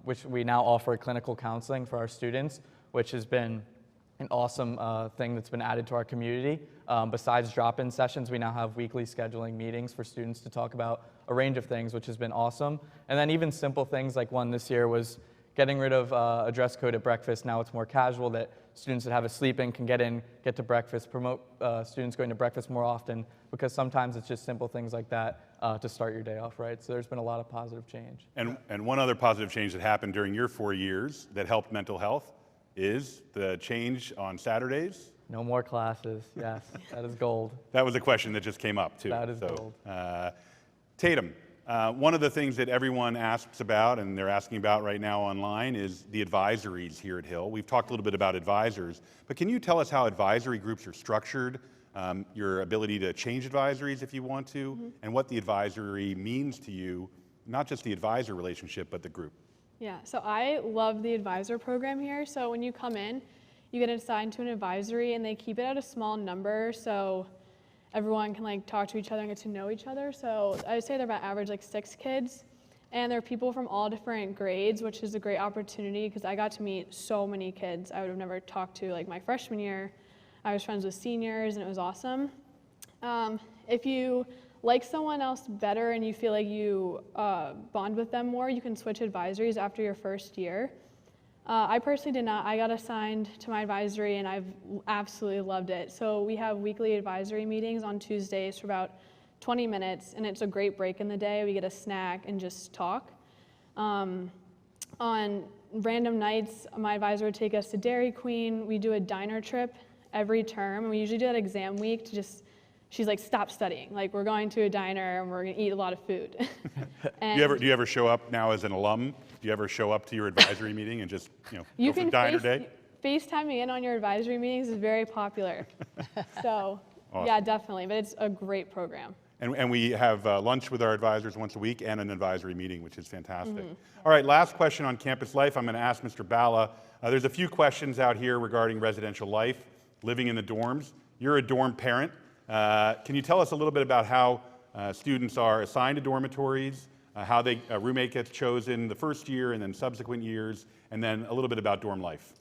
which we now offer clinical counseling for our students, which has been an awesome thing that's been added to our community. Besides drop-in sessions, we now have weekly scheduling meetings for students to talk about a range of things, which has been awesome. And then even simple things like one this year was getting rid of a dress code at breakfast. Now it's more casual that students that have a sleep-in can get to breakfast, promote students going to breakfast more often, because sometimes it's just simple things like that to start your day off right. So there's been a lot of positive change. And one other positive change that happened during your 4 years that helped mental health is the change on Saturdays. No more classes, yes, that is gold. That was a question that just came up too. That is gold. Tatum, one of the things that everyone asks about, and they're asking about right now online, is the advisories here at Hill. We've talked a little bit about advisors, but can you tell us how advisory groups are structured, your ability to change advisories if you want to, and what the advisory means to you, not just the advisor relationship, but the group? Yeah, so I love the advisor program here. So when you come in, you get assigned to an advisory, and they keep it at a small number so everyone can talk to each other and get to know each other. So I would say they're about average 6 kids, and they're people from all different grades, which is a great opportunity because I got to meet so many kids I would have never talked to. My freshman year, I was friends with seniors, and it was awesome. If you like someone else better and you feel like you bond with them more, you can switch advisories after your first year. I personally did not. I got assigned to my advisory, and I've absolutely loved it. So we have weekly advisory meetings on Tuesdays for about 20 minutes, and it's a great break in the day. We get a snack and just talk. On random nights, my advisor would take us to Dairy Queen. We do a diner trip every term, and we usually do that exam week to just, she's like, stop studying. Like, we're going to a diner and we're gonna eat a lot of food. Do you ever show up now as an alum? Do you ever show up to your advisory meeting and just, You go for can diner day? FaceTiming in on your advisory meetings is very popular. So, Awesome. yeah, definitely, but it's a great program. And we have lunch with our advisors once a week and an advisory meeting, which is fantastic. All right, last question on campus life. I'm going to ask Mr. Bala. There's a few questions out here regarding residential life, living in the dorms. You're a dorm parent. Can you tell us a little bit about how students are assigned to dormitories, how a roommate gets chosen the first year and then subsequent years, and then a little bit about dorm life?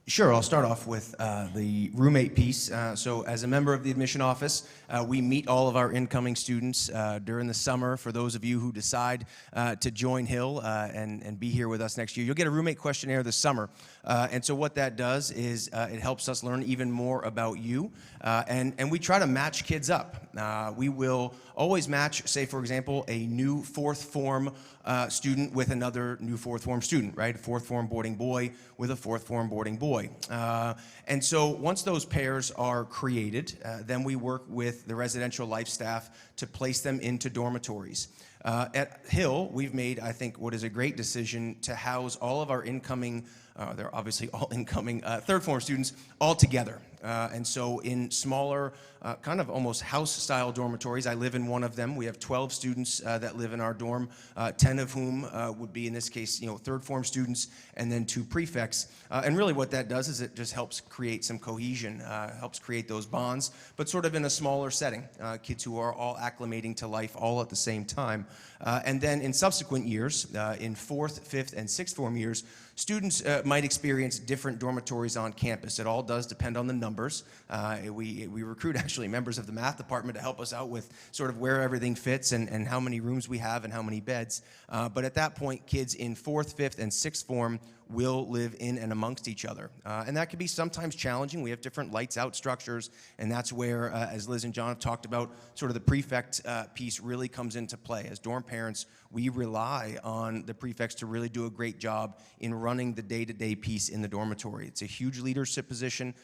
Sure, I'll start off with the roommate piece. So as a member of the admission office, we meet all of our incoming students during the summer. For those of you who decide to join Hill and be here with us next year, you'll get a roommate questionnaire this summer. And so what that does is it helps us learn even more about you. And we try to match kids up. We will always match, say, for example, a new fourth form student with another new fourth form student, right? A fourth form boarding boy with a fourth form boarding boy. And so once those pairs are created, then we work with the residential life staff to place them into dormitories. At Hill, we've made, I think, what is a great decision to house all of our incoming, they're obviously all incoming third form students all together. And so in smaller, kind of almost house-style dormitories, I live in one of them. We have 12 students that live in our dorm, 10 of whom would be, in this case, third form students, and then 2 prefects. And really what that does is it just helps create some cohesion, helps create those bonds, but sort of in a smaller setting, kids who are all acclimating to life all at the same time. And then in subsequent years, in 4th, 5th, and 6th form years, students might experience different dormitories on campus. It all does depend on the numbers. We recruit actually members of the math department to help us out with sort of where everything fits and how many rooms we have and how many beds. But at that point, kids in 4th, 5th, and 6th form will live in and amongst each other. And that can be sometimes challenging. We have different lights out structures, and that's where, as Liz and John have talked about, sort of the prefect piece really comes into play. As dorm parents, we rely on the prefects to really do a great job in running the day-to-day piece in the dormitory. It's a huge leadership position,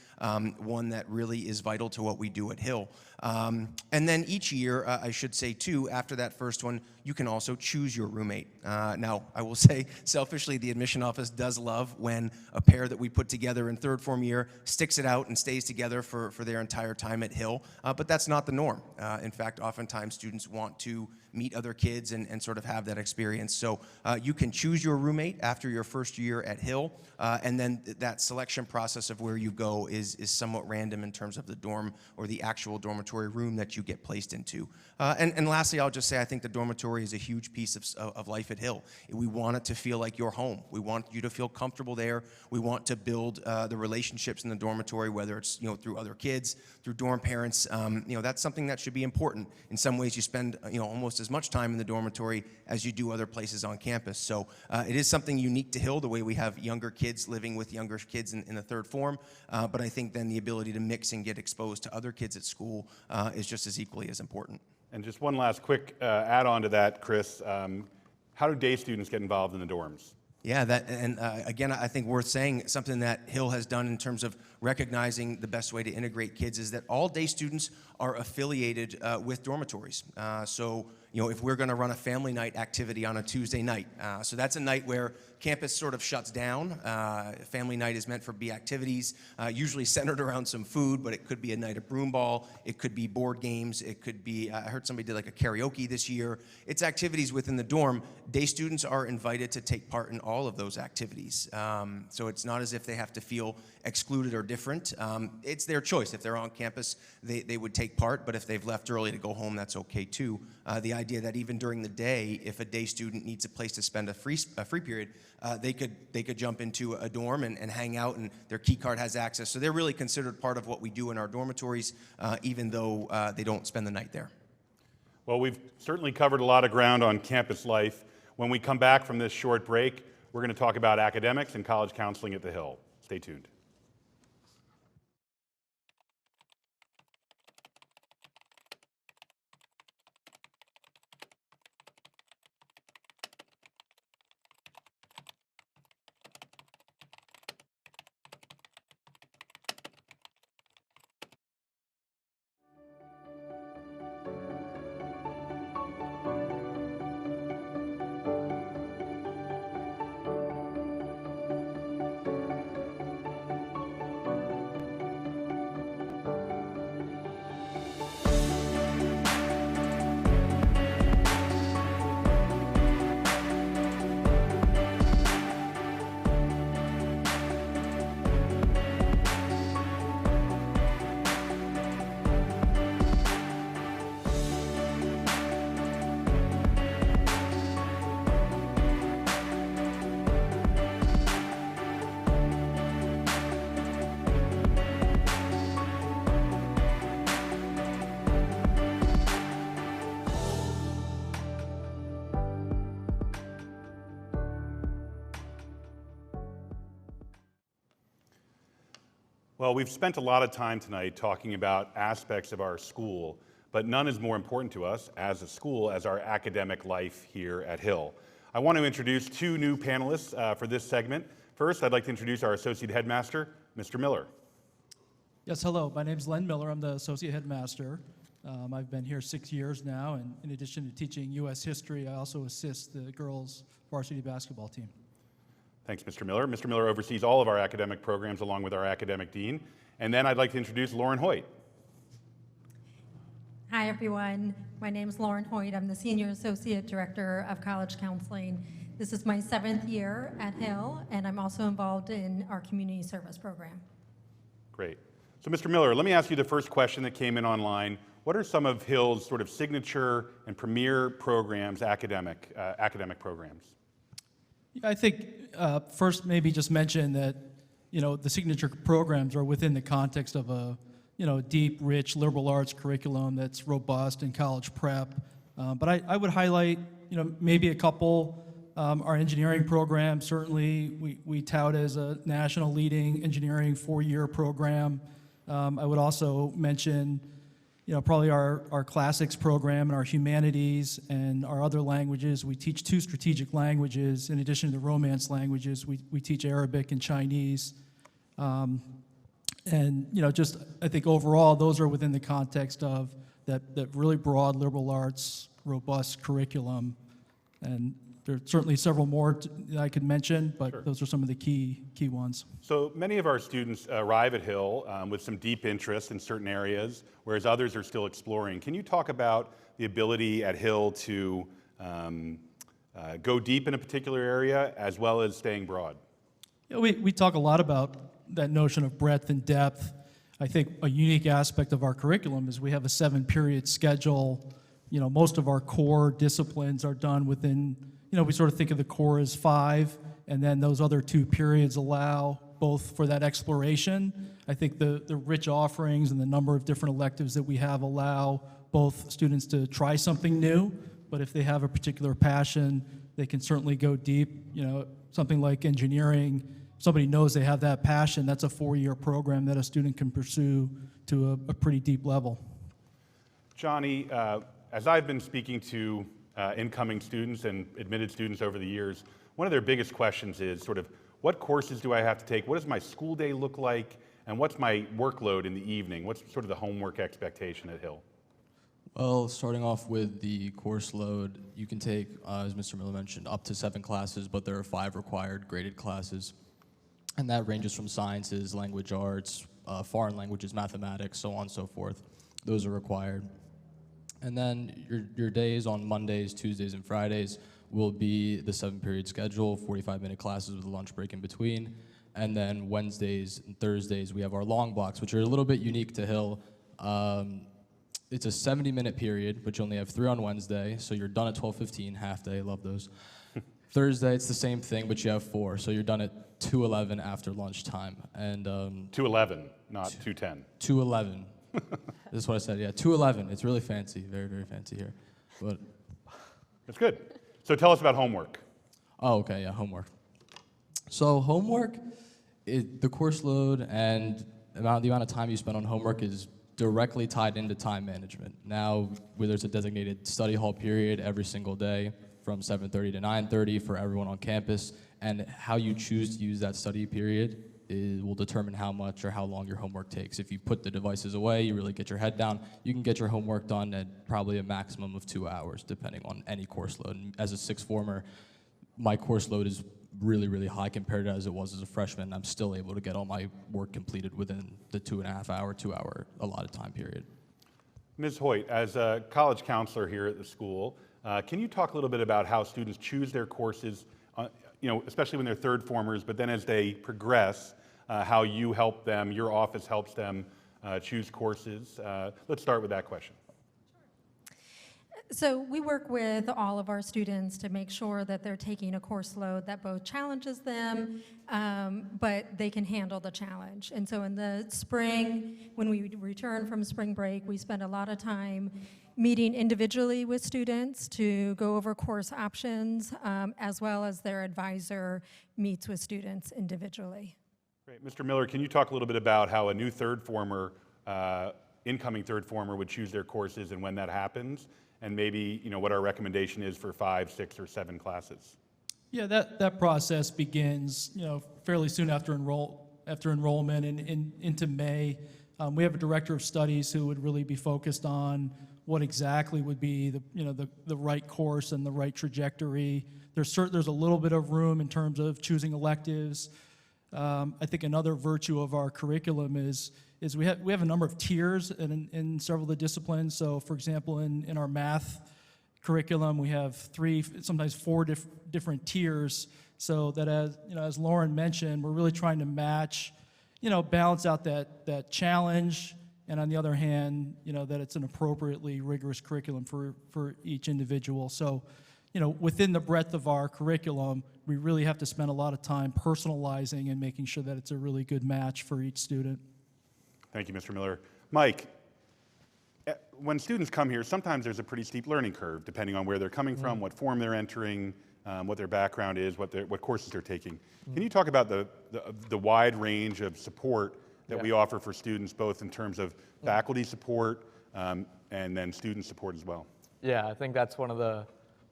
one that really is vital to what we do at Hill. And then each year, I should say too, after that first one, you can also choose your roommate. Now, I will say, selfishly, the admission office does love when a pair that we put together in 3rd form year sticks it out and stays together for their entire time at Hill, but that's not the norm. In fact, oftentimes students want to meet other kids and sort of have that experience. So you can choose your roommate after your first year at Hill, and then that selection process of where you go is somewhat random in terms of the dorm or the actual dormitory room that you get placed into. And lastly, I'll just say I think the dormitory is a huge piece of life at Hill. We want it to feel like your home. We want you to feel comfortable there. We want to build the relationships in the dormitory, whether it's through other kids, through dorm parents. That's something that should be important. In some ways, you spend almost as much time in the dormitory as you do other places on campus. So it is something unique to Hill, the way we have younger kids living with younger kids in the 3rd form. But I think then the ability to mix and get exposed to other kids at school is just as equally as important. And just one last quick add-on to that, Chris. How do day students get involved in the dorms? Yeah, again, I think worth saying, something that Hill has done in terms of recognizing the best way to integrate kids is that all day students are affiliated with dormitories. So, if we're going to run a family night activity on a Tuesday night, so that's a night where campus sort of shuts down. Family night is meant for be activities, usually centered around some food, but it could be a night of broomball, it could be board games, it could be, I heard somebody did like a karaoke this year. It's activities within the dorm. Day students are invited to take part in all of those activities. So it's not as if they have to feel excluded or different. It's their choice. If they're on campus, they would take part, but if they've left early to go home, that's okay too. The idea that even during the day, if a day student needs a place to spend a free period, they could jump into a dorm and hang out, and their key card has access. So they're really considered part of what we do in our dormitories, even though they don't spend the night there. Well, we've certainly covered a lot of ground on campus life. When we come back from this short break, we're going to talk about academics and college counseling at the Hill. Stay tuned. Well, we've spent a lot of time tonight talking about aspects of our school, but none is more important to us as a school as our academic life here at Hill. I want to introduce two new panelists for this segment. First, I'd like to introduce our Associate Headmaster, Mr. Miller. Yes, hello. My name is Len Miller. I'm the Associate Headmaster. I've been here 6 years now, and in addition to teaching U.S. history, I also assist the girls' varsity basketball team. Thanks, Mr. Miller. Mr. Miller oversees all of our academic programs along with our academic dean. And then I'd like to introduce Lauren Hoyt. Hi, everyone. My name is Lauren Hoyt. I'm the Senior Associate Director of College Counseling. This is my 7th year at Hill, and I'm also involved in our community service program. Great. So, Mr. Miller, let me ask you the first question that came in online. What are some of Hill's sort of signature and premier programs, academic programs? I think first maybe just mention that, the signature programs are within the context of a, deep, rich liberal arts curriculum that's robust in college prep. But I would highlight, maybe a couple. Our engineering program, certainly we tout as a national leading engineering 4-year program. I would also mention, probably our classics program and our humanities and our other languages. We teach 2 strategic languages in addition to the Romance languages. We teach Arabic and Chinese. And, just I think overall, those are within the context of that really broad liberal arts, robust curriculum. And there are certainly several more that I could mention, but Sure. Those are some of the key ones. So many of our students arrive at Hill with some deep interest in certain areas, whereas others are still exploring. Can you talk about the ability at Hill to go deep in a particular area as well as staying broad? We talk a lot about that notion of breadth and depth. I think a unique aspect of our curriculum is we have a 7-period schedule. Most of our core disciplines are done within, we sort of think of the core as 5, and then those other 2 periods allow both for that exploration. I think the rich offerings and the number of different electives that we have allow both students to try something new, but if they have a particular passion, they can certainly go deep. Something like engineering, somebody knows they have that passion, that's a 4-year program that a student can pursue to a pretty deep level. Johnny, as I've been speaking to incoming students and admitted students over the years, one of their biggest questions is sort of, what courses do I have to take? What does my school day look like? And what's my workload in the evening? What's sort of the homework expectation at Hill? Well, starting off with the course load, you can take, as Mr. Miller mentioned, up to 7 classes, but there are 5 required graded classes. And that ranges from sciences, language arts, foreign languages, mathematics, so on and so forth. Those are required. And then your days on Mondays, Tuesdays, and Fridays will be the 7-period schedule, 45-minute classes with a lunch break in between. And then Wednesdays and Thursdays, we have our long blocks, which are a little bit unique to Hill. It's a 70-minute period, but you only have 3 on Wednesday, so you're done at 12:15, half day, love those. Thursday, it's the same thing, but you have 4, so you're done at 2:11 after lunchtime. And 2:11, not 2:10. 2:11. This is what I said, yeah, 2:11. It's really fancy, very, very fancy here. But That's good. So tell us about homework. oh, okay, yeah, homework. So homework, the course load and the amount of time you spend on homework is directly tied into time management. Now, where there's a designated study hall period every single day from 7:30 to 9:30 for everyone on campus, and how you choose to use that study period will determine how much or how long your homework takes. If you put the devices away, you really get your head down, you can get your homework done at probably a maximum of 2 hours, depending on any course load. And as a 6th former, my course load is really, really high compared to as it was as a freshman. I'm still able to get all my work completed within the 2.5 hour, 2 hour allotted time period. Ms. Hoyt, as a college counselor here at the school, can you talk a little bit about how students choose their courses, especially when they're 3rd formers, but then as they progress, how you help them, your office helps them choose courses? Let's start with that question. So we work with all of our students to make sure that they're taking a course load that both challenges them, but they can handle the challenge. And so in the spring, when we return from spring break, we spend a lot of time meeting individually with students to go over course options, as well as their advisor meets with students individually. Great. Mr. Miller, can you talk a little bit about how a new incoming third former would choose their courses and when that happens, and maybe what our recommendation is for 5, 6, or 7 classes? Yeah, that process begins fairly soon after enrollment and into May. We have a director of studies who would really be focused on what exactly would be the right course and the right trajectory. There's a little bit of room in terms of choosing electives. I think another virtue of our curriculum is we have a number of tiers in several of the disciplines. So, for example, in our math curriculum, we have 3, sometimes 4 different tiers. So that as Lauren mentioned, we're really trying to match, balance out that challenge, and on the other hand, that it's an appropriately rigorous curriculum for each individual. So, within the breadth of our curriculum, we really have to spend a lot of time personalizing and making sure that it's a really good match for each student. Thank you, Mr. Miller. Mike, when students come here, sometimes there's a pretty steep learning curve, depending on where they're coming from, what form they're entering, what their background is, what courses they're taking. Can you talk about the wide range of support that we offer for students, both in terms of faculty support and then student support as well? Yeah, I think that's one of the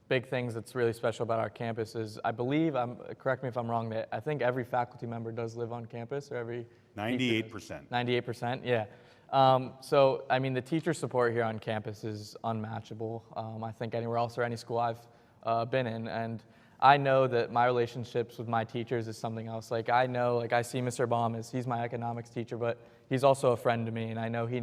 big things that's really special about our campus is, I believe, correct me if I'm wrong, that I think every faculty member does live on campus, or every 98%. 98%, yeah. So, I mean, the teacher support here on campus is unmatchable. I think anywhere else or any school I've been in, and I know that my relationships with my teachers is something else. Like, I know, I see Mr. Baum he's my economics teacher, but he's also a friend to me, and I know he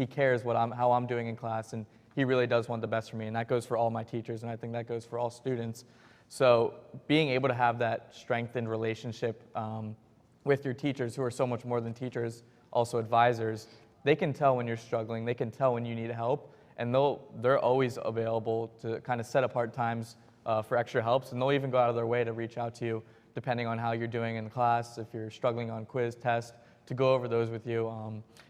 cares how I'm doing in class, and he really does want the best for me, and that goes for all my teachers, and I think that goes for all students. So being able to have that strengthened relationship with your teachers, who are so much more than teachers, also advisors, they can tell when you're struggling, they can tell when you need help, and they're always available to kind of set apart times for extra helps, and they'll even go out of their way to reach out to you depending on how you're doing in class, if you're struggling on quiz, test, to go over those with you.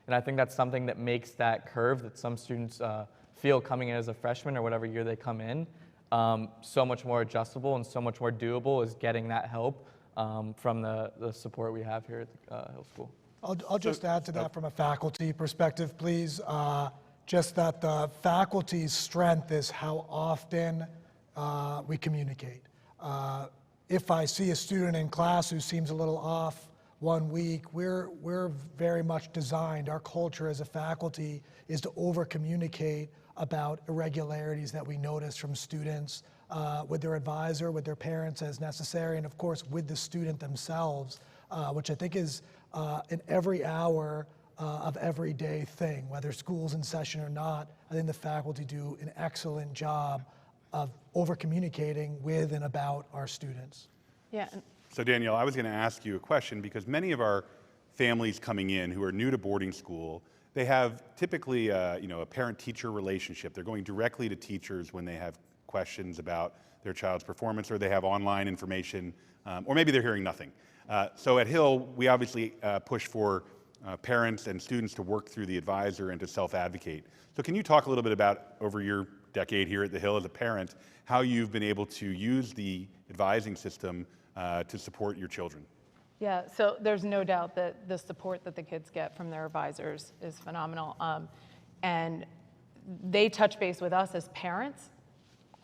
And I think that's something that makes that curve that some students feel coming in as a freshman or whatever year they come in so much more adjustable and so much more doable, is getting that help from the support we have here at the Hill School. I'll just add to that from a faculty perspective, please. Just that the faculty's strength is how often we communicate. If I see a student in class who seems a little off one week, we're very much designed, our culture as a faculty is to over-communicate about irregularities that we notice from students with their advisor, with their parents as necessary, and of course with the student themselves, which I think is an every hour of everyday thing, whether school's in session or not. I think the faculty do an excellent job of over-communicating with and about our students. Yeah. So Danielle, I was going to ask you a question, because many of our families coming in who are new to boarding school, they have typically a parent-teacher relationship. They're going directly to teachers when they have questions about their child's performance, or they have online information, or maybe they're hearing nothing. So at Hill, we obviously push for parents and students to work through the advisor and to self-advocate. So can you talk a little bit about, over your decade here at the Hill as a parent, how you've been able to use the advising system to support your children? Yeah, so there's no doubt that the support that the kids get from their advisors is phenomenal. And they touch base with us as parents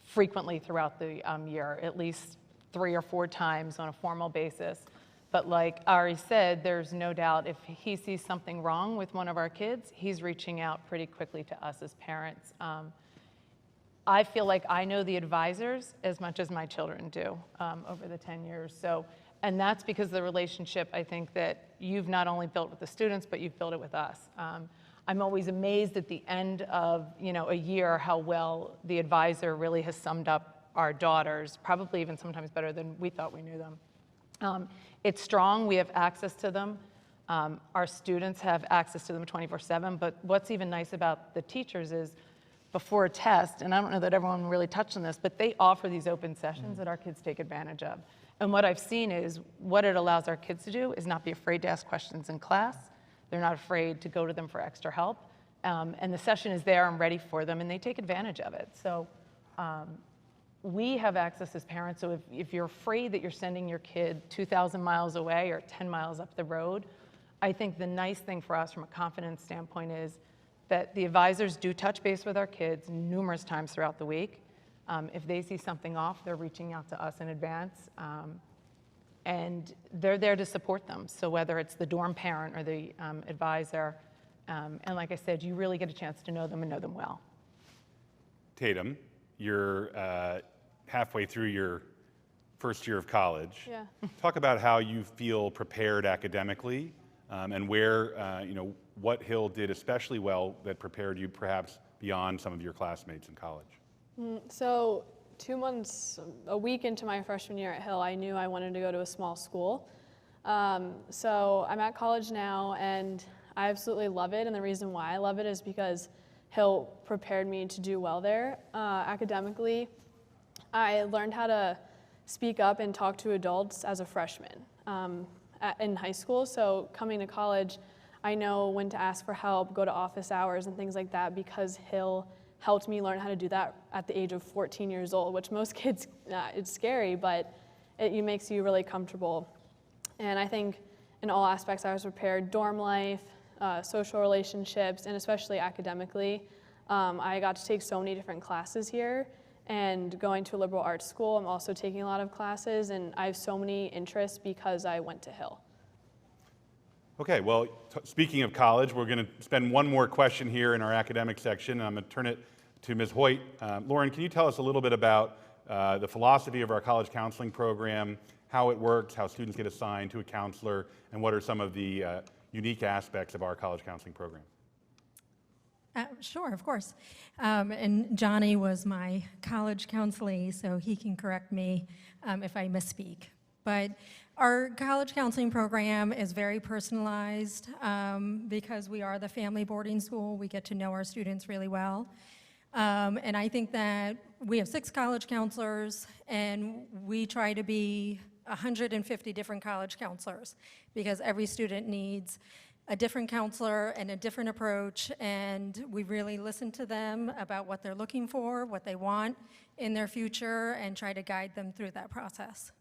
frequently throughout the year, at least 3 or 4 times on a formal basis. But like Ari said, there's no doubt if he sees something wrong with one of our kids, he's reaching out pretty quickly to us as parents. I feel like I know the advisors as much as my children do over the 10 years. So, and that's because of the relationship, I think, that you've not only built with the students, but you've built it with us. I'm always amazed at the end of a year how well the advisor really has summed up our daughters, probably even sometimes better than we thought we knew them. It's strong, we have access to them. Our students have access to them 24/7, but what's even nice about the teachers is before a test, and I don't know that everyone really touched on this, but they offer these open sessions that our kids take advantage of. And what I've seen is what it allows our kids to do is not be afraid to ask questions in class. They're not afraid to go to them for extra help. And the session is there and ready for them, and they take advantage of it. So we have access as parents, so if you're afraid that you're sending your kid 2,000 miles away or 10 miles up the road, I think the nice thing for us from a confidence standpoint is that the advisors do touch base with our kids numerous times throughout the week. If they see something off, they're reaching out to us in advance, and they're there to support them. So whether it's the dorm parent or the advisor, and like I said, you really get a chance to know them and know them well. Tatum, you're halfway through your first year of college. Yeah. Talk about how you feel prepared academically, and where, what Hill did especially well that prepared you perhaps beyond some of your classmates in college. So 2 months, a week into my freshman year at Hill, I knew I wanted to go to a small school. So I'm at college now, and I absolutely love it, and the reason why I love it is because Hill prepared me to do well there. Academically, I learned how to speak up and talk to adults as a freshman in high school. So coming to college, I know when to ask for help, go to office hours and things like that, because Hill helped me learn how to do that at the age of 14 years old, which most kids, it's scary, but it makes you really comfortable. And I think in all aspects I was prepared: dorm life, social relationships, and especially academically. I got to take so many different classes here, and going to a liberal arts school, I'm also taking a lot of classes, and I have so many interests because I went to Hill. Okay, well, speaking of college, we're going to spend one more question here in our academic section, and I'm going to turn it to Ms. Hoyt. Lauren, can you tell us a little bit about the philosophy of our college counseling program, how it works, how students get assigned to a counselor, and what are some of the unique aspects of our college counseling program? Sure, of course. And Johnny was my college counselee, so he can correct me if I misspeak. But our college counseling program is very personalized because we are the family boarding school. We get to know our students really well. And I think that we have 6 college counselors, and we try to be 150 different college counselors because every student needs a different counselor and a different approach, and we really listen to them about what they're looking for, what they want in their future, and try to guide them through that process.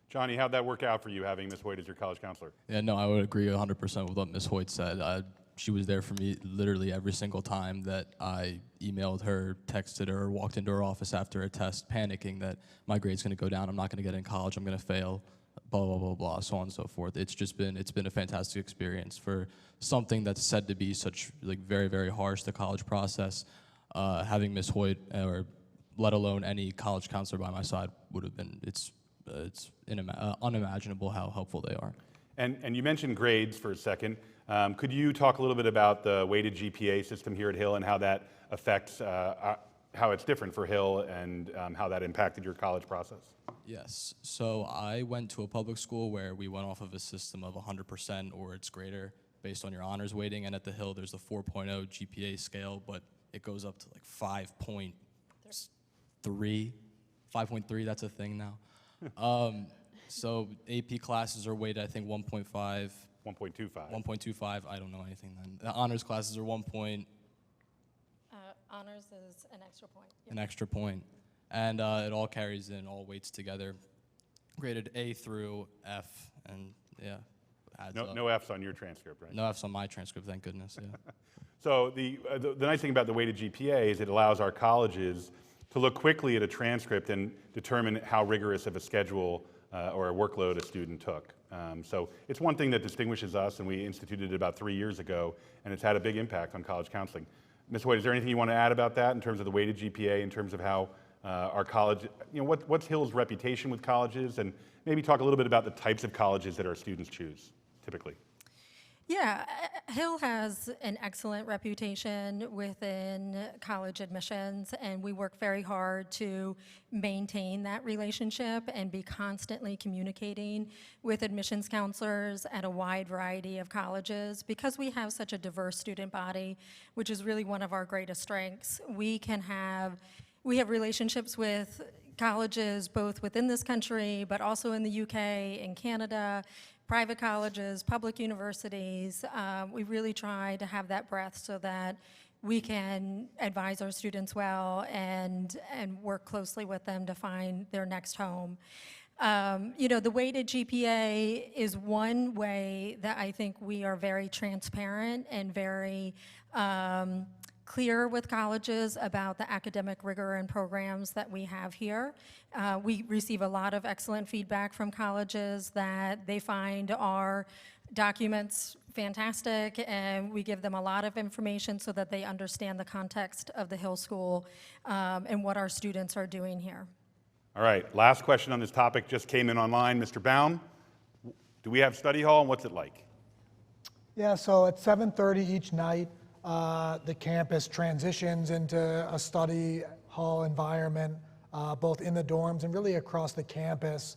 Johnny, how'd that work out for you, having Ms. Hoyt as your college counselor? Yeah, no, I would agree 100% with what Ms. Hoyt said. She was there for me literally every single time that I emailed her, texted her, or walked into her office after a test, panicking that my grade's going to go down, I'm not going to get in college, I'm going to fail, blah, blah, blah, blah, so on and so forth. It's been a fantastic experience for something that's said to be such very, very harsh, the college process. Having Ms. Hoyt, or let alone any college counselor by my side, would have been, it's unimaginable how helpful they are. And you mentioned grades for a second. Could you talk a little bit about the weighted GPA system here at Hill and how that affects, how it's different for Hill, and how that impacted your college process? Yes, so I went to a public school where we went off of a system of 100% or it's greater based on your honors weighting, and at the Hill there's the 4.0 GPA scale, but it goes up to 5.3. 5.3, that's a thing now. So AP classes are weighted, I think, 1.5. 1.25. 1.25, I don't know anything then. The honors classes are 1 point. Honors is an extra point. Yep. An extra point. And it all carries in, all weights together. Graded A through F, and yeah, adds up. No Fs on your transcript, right? No Fs on my transcript, thank goodness, yeah. So the nice thing about the weighted GPA is it allows our colleges to look quickly at a transcript and determine how rigorous of a schedule or a workload a student took. So it's one thing that distinguishes us, and we instituted it about 3 years ago, and it's had a big impact on college counseling. Ms. Hoyt, is there anything you want to add about that in terms of the weighted GPA, in terms of how our college, what's Hill's reputation with colleges, and maybe talk a little bit about the types of colleges that our students choose, typically? Yeah, Hill has an excellent reputation within college admissions, and we work very hard to maintain that relationship and be constantly communicating with admissions counselors at a wide variety of colleges. Because we have such a diverse student body, which is really one of our greatest strengths, we have relationships with colleges both within this country, but also in the UK, in Canada, private colleges, public universities. We really try to have that breadth so that we can advise our students well and work closely with them to find their next home. The weighted GPA is one way that I think we are very transparent and very clear with colleges about the academic rigor and programs that we have here. We receive a lot of excellent feedback from colleges that they find our documents fantastic, and we give them a lot of information so that they understand the context of the Hill School and what our students are doing here. All right, last question on this topic just came in online. Mr. Baum, do we have study hall, and what's it like? Yeah, so at 7:30 each night, the campus transitions into a study hall environment, both in the dorms and really across the campus.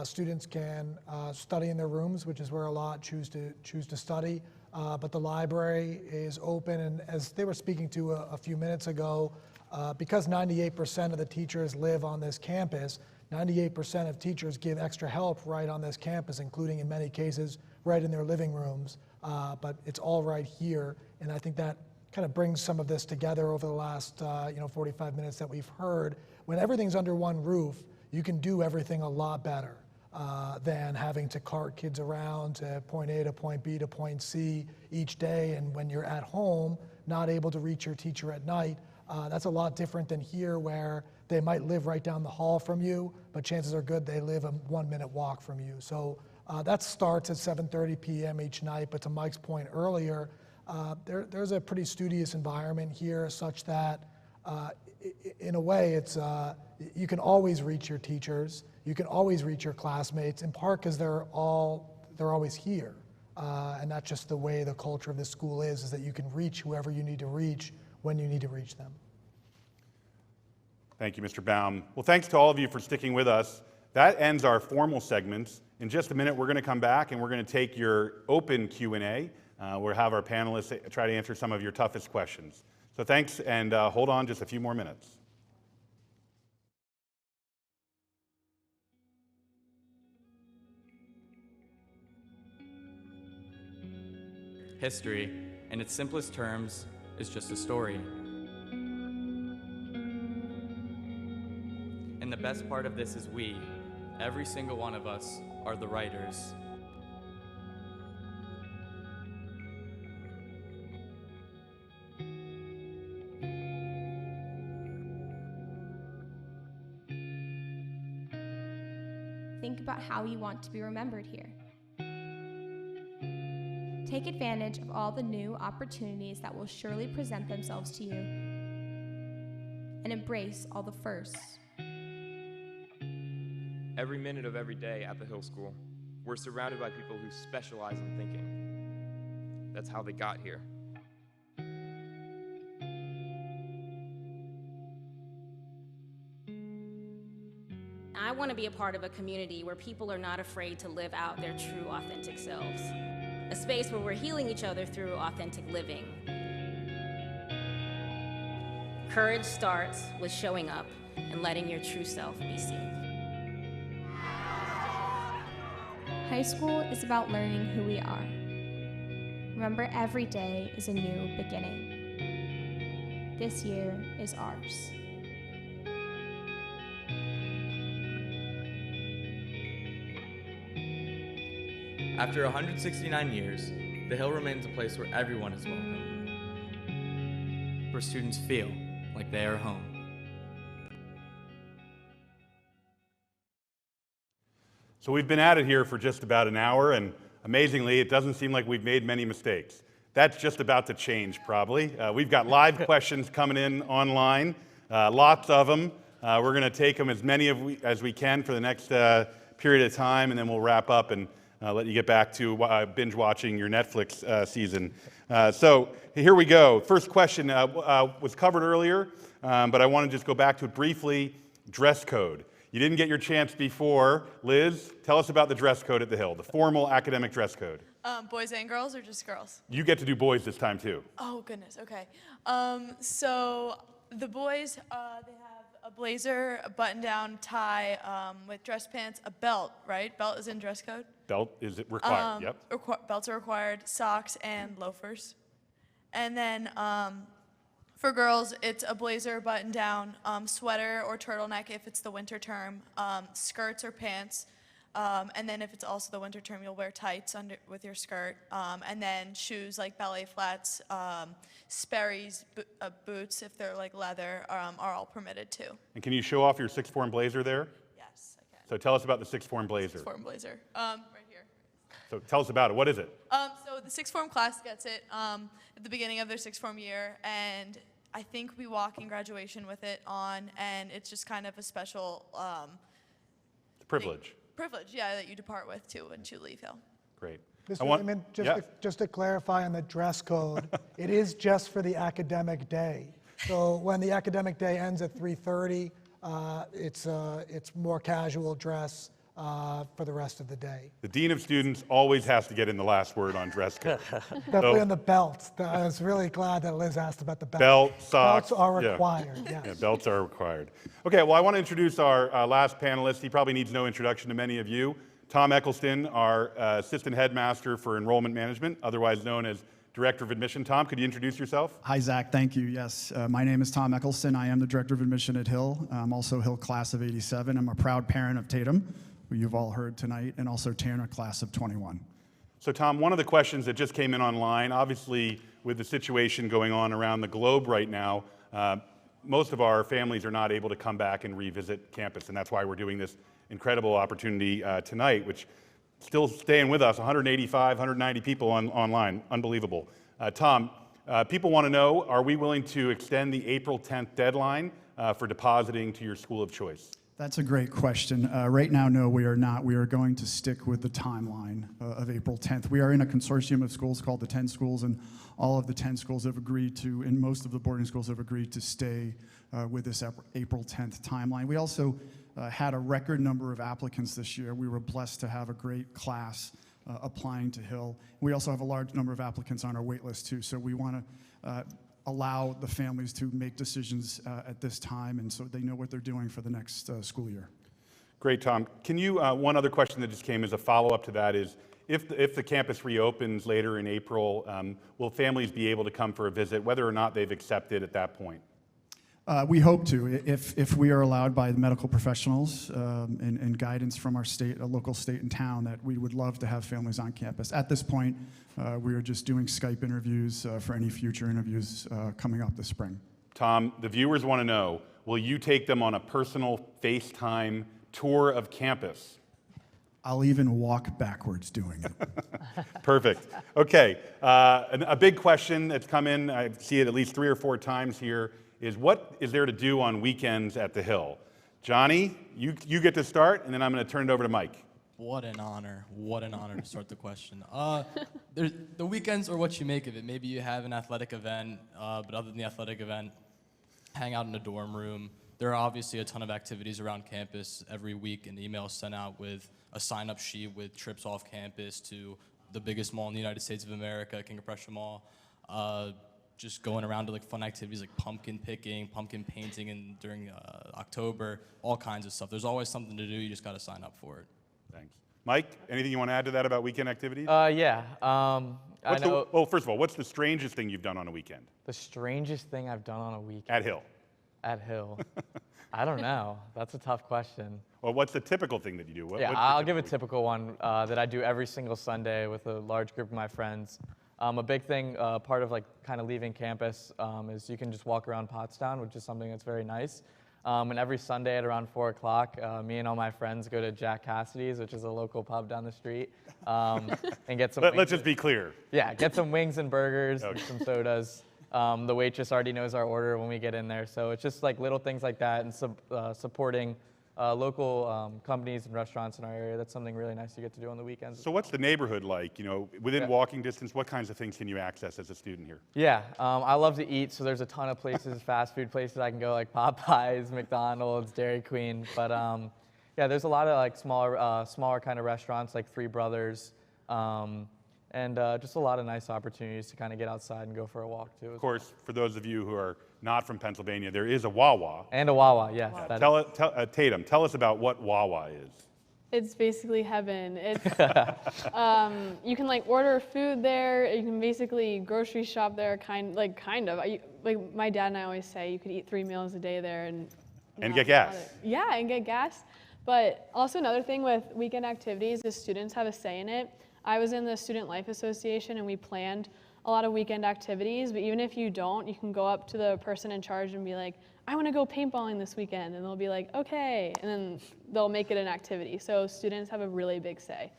Students can study in their rooms, which is where a lot choose to study, but the library is open, and as they were speaking to a few minutes ago, because 98% of the teachers live on this campus, 98% of teachers give extra help right on this campus, including in many cases right in their living rooms, but it's all right here, and I think that kind of brings some of this together over the last 45 minutes that we've heard. When everything's under one roof, you can do everything a lot better than having to cart kids around to point A to point B to point C each day, and when you're at home, not able to reach your teacher at night, that's a lot different than here where they might live right down the hall from you, but chances are good they live a 1-minute walk from you. So that starts at 7:30 p.m. each night, but to Mike's point earlier, there's a pretty studious environment here such that in a way it's you can always reach your teachers, you can always reach your classmates, in part because they're always here. And that's just the way the culture of this school is that you can reach whoever you need to reach when you need to reach them. Thank you, Mr. Baum. Well, thanks to all of you for sticking with us. That ends our formal segments. In just a minute, we're going to come back and we're going to take your open Q&A. We'll have our panelists try to answer some of your toughest questions. So thanks, and hold on just a few more minutes. History, in its simplest terms, is just a story. And the best part of this is we, every single one of us, are the writers. Think about how you want to be remembered here. Take advantage of all the new opportunities that will surely present themselves to you, and embrace all the firsts. Every minute of every day at the Hill School, we're surrounded by people who specialize in thinking. That's how they got here. I want to be a part of a community where people are not afraid to live out their true, authentic selves. A space where we're healing each other through authentic living. Courage starts with showing up and letting your true self be seen. High school is about learning who we are. Remember, every day is a new beginning. This year is ours. After 169 years, the Hill remains a place where everyone is welcome, where students feel like they are home. So we've been at it here for just about an hour, and amazingly, it doesn't seem like we've made many mistakes. That's just about to change, probably. We've got live questions coming in online, lots of them. We're going to take them as many as we can for the next period of time, and then we'll wrap up and let you get back to binge watching your Netflix season. So here we go. First question was covered earlier, but I want to just go back to it briefly. Dress code. You didn't get your chance before. Liz, tell us about the dress code at the Hill, the formal academic dress code. Boys and girls or just girls? You get to do boys this time too. Oh, goodness, okay. So the boys, they have a blazer, a button-down tie with dress pants, a belt, right? Belt is in dress code? Belt is required, yep. Belts are required, socks and loafers. And then For girls, it's a blazer, button down, sweater or turtleneck if it's the winter term, skirts or pants. And then if it's also the winter term, you'll wear tights under with your skirt. And then shoes like ballet flats, Sperry's boots, if they're like leather, are all permitted too. And can you show off your sixth form blazer there? Yes, I can. So tell us about the sixth form blazer. Sixth form blazer, right here. So tell us about it. What is it? So the sixth form class gets it at the beginning of their sixth form year, and I think we walk in graduation with it on, and it's just kind of a special Privilege. privilege, yeah, that you depart with too when you leave Hill. Great. Mr. Lehman, just to clarify on the dress code, it is just for the academic day. So when the academic day ends at 3:30, it's more casual dress for the rest of the day. The Dean of Students always has to get in the last word on dress code. Definitely on the belts. I was really glad that Liz asked about the belts. Belt, socks. Belts are required, yes. Yeah, belts are required. Okay, well, I want to introduce our last panelist. He probably needs no introduction to many of you. Tom Eccleston, our Assistant Headmaster for Enrollment Management, otherwise known as Director of Admission. Tom, could you introduce yourself? Hi, Zach. Thank you. Yes, my name is Tom Eccleston. I am the Director of Admission at Hill. I'm also Hill Class of '87. I'm a proud parent of Tatum, who you've all heard tonight, and also Tanner, Class of '21. So, Tom, one of the questions that just came in online, obviously with the situation going on around the globe right now, most of our families are not able to come back and revisit campus, and that's why we're doing this incredible opportunity tonight, which still staying with us, 185, 190 people online, unbelievable. Tom, people want to know, are we willing to extend the April 10th deadline for depositing to your school of choice? That's a great question. Right now, no, we are not. We are going to stick with the timeline of April 10th. We are in a consortium of schools called the 10 schools, and all of the 10 schools have agreed to, and most of the boarding schools have agreed to stay with this April 10th timeline. We also had a record number of applicants this year. We were blessed to have a great class applying to Hill. We also have a large number of applicants on our wait list too, so we want to allow the families to make decisions at this time, and so they know what they're doing for the next school year. Great, Tom. Can you, one other question that just came as a follow-up to that is, if the campus reopens later in April, will families be able to come for a visit, whether or not they've accepted at that point? We hope to, if we are allowed by the medical professionals and guidance from our state, a local state and town, that we would love to have families on campus. At this point, we are just doing Skype interviews for any future interviews coming up this spring. Tom, the viewers want to know, will you take them on a personal FaceTime tour of campus? I'll even walk backwards doing it. Perfect. Okay, a big question that's come in, I see it at least 3 or 4 times here, is what is there to do on weekends at the Hill? Johnny, you get to start, and then I'm going to turn it over to Mike. What an honor. What an honor to start the question. The weekends are what you make of it. Maybe you have an athletic event, but other than the athletic event, hang out in a dorm room. There are obviously a ton of activities around campus every week, and emails sent out with a sign-up sheet with trips off campus to the biggest mall in the United States of America, King of Prussia Mall. Just going around to like fun activities like pumpkin picking, pumpkin painting, and during October, all kinds of stuff. There's always something to do. You just got to sign up for it. Thanks. Mike, anything you want to add to that about weekend activities? Yeah. Well, first of all, what's the strangest thing you've done on a weekend? The strangest thing I've done on a weekend? At Hill. At Hill. I don't know. That's a tough question. Well, what's the typical thing that you do? I'll give a typical one that I do every single Sunday with a large group of my friends. A big thing, part of like kind of leaving campus is you can just walk around Pottstown, which is something that's very nice. And every Sunday at around 4 o'clock, me and all my friends go to Jack Cassidy's, which is a local pub down the street, and get some Let's just be clear. Yeah, get some wings and burgers and some sodas. The waitress already knows our order when we get in there. So it's just like little things like that, and supporting local companies and restaurants in our area. That's something really nice to get to do on the weekends. So what's the neighborhood like? You know, within walking distance, what kinds of things can you access as a student here? Yeah, I love to eat, so there's a ton of places, fast food places I can go, like Popeyes, McDonald's, Dairy Queen. But yeah, there's a lot of like smaller kind of restaurants like Three Brothers, and just a lot of nice opportunities to kind of get outside and go for a walk too. Of course, for those of you who are not from Pennsylvania, there is a Wawa. And a Wawa, yes. Tatum, tell us about what Wawa is. It's basically heaven. It's you can like order food there. You can basically grocery shop there, kind of. like my dad and I always say, you could eat 3 meals a day there and get gas. Yeah, and get gas. But also another thing with weekend activities is students have a say in it. I was in the Student Life Association and we planned a lot of weekend activities, but even if you don't, you can go up to the person in charge and be like, I want to go paintballing this weekend. And they'll be like, okay. And then they'll make it an activity. So students have a really big say.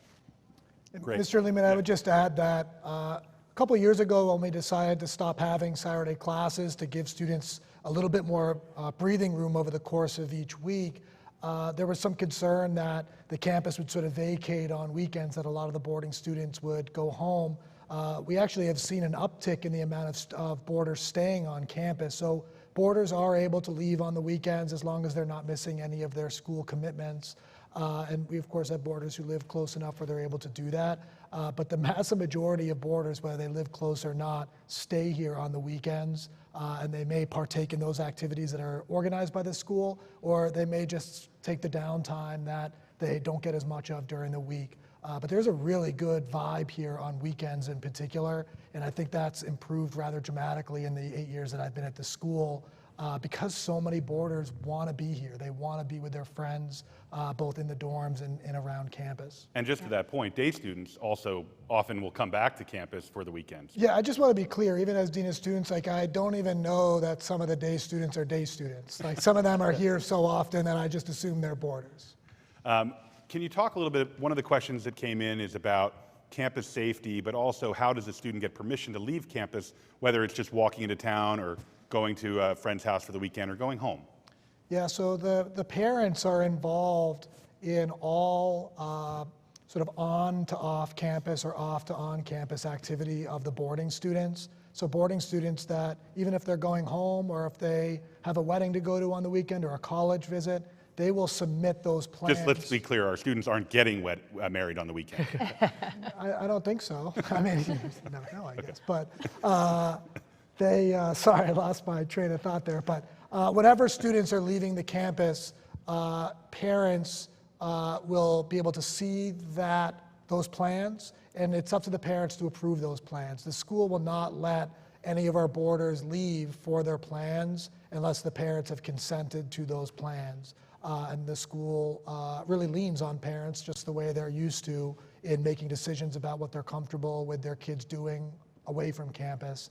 Great. Mr. Lehman, I would just add that a couple of years ago when we decided to stop having Saturday classes to give students a little bit more breathing room over the course of each week, there was some concern that the campus would sort of vacate on weekends, that a lot of the boarding students would go home. We actually have seen an uptick in the amount of boarders staying on campus. So boarders are able to leave on the weekends as long as they're not missing any of their school commitments. And we, of course, have boarders who live close enough where they're able to do that. But the massive majority of boarders, whether they live close or not, stay here on the weekends. And they may partake in those activities that are organized by the school, or they may just take the downtime that they don't get as much of during the week. But there's a really good vibe here on weekends in particular, and I think that's improved rather dramatically in the 8 years that I've been at the school because so many boarders want to be here. They want to be with their friends, both in the dorms and around campus. And just to that point, day students also often will come back to campus for the weekends. Yeah, I just want to be clear, even as Dean of Students, like I don't even know that some of the day students are day students. Like some of them are here so often that I just assume they're boarders. Can you talk a little bit, one of the questions that came in is about campus safety, but also how does a student get permission to leave campus, whether it's just walking into town or going to a friend's house for the weekend or going home? Yeah, so the parents are involved in all sort of on to off campus or off to on campus activity of the boarding students. So boarding students that even if they're going home or if they have a wedding to go to on the weekend or a college visit, they will submit those plans. Just let's be clear, our students aren't getting married on the weekend. I don't think so. I mean, you never know, I guess. But sorry, I lost my train of thought there. But whenever students are leaving the campus, parents will be able to see those plans, and it's up to the parents to approve those plans. The school will not let any of our boarders leave for their plans unless the parents have consented to those plans. And the school really leans on parents just the way they're used to in making decisions about what they're comfortable with their kids doing away from campus,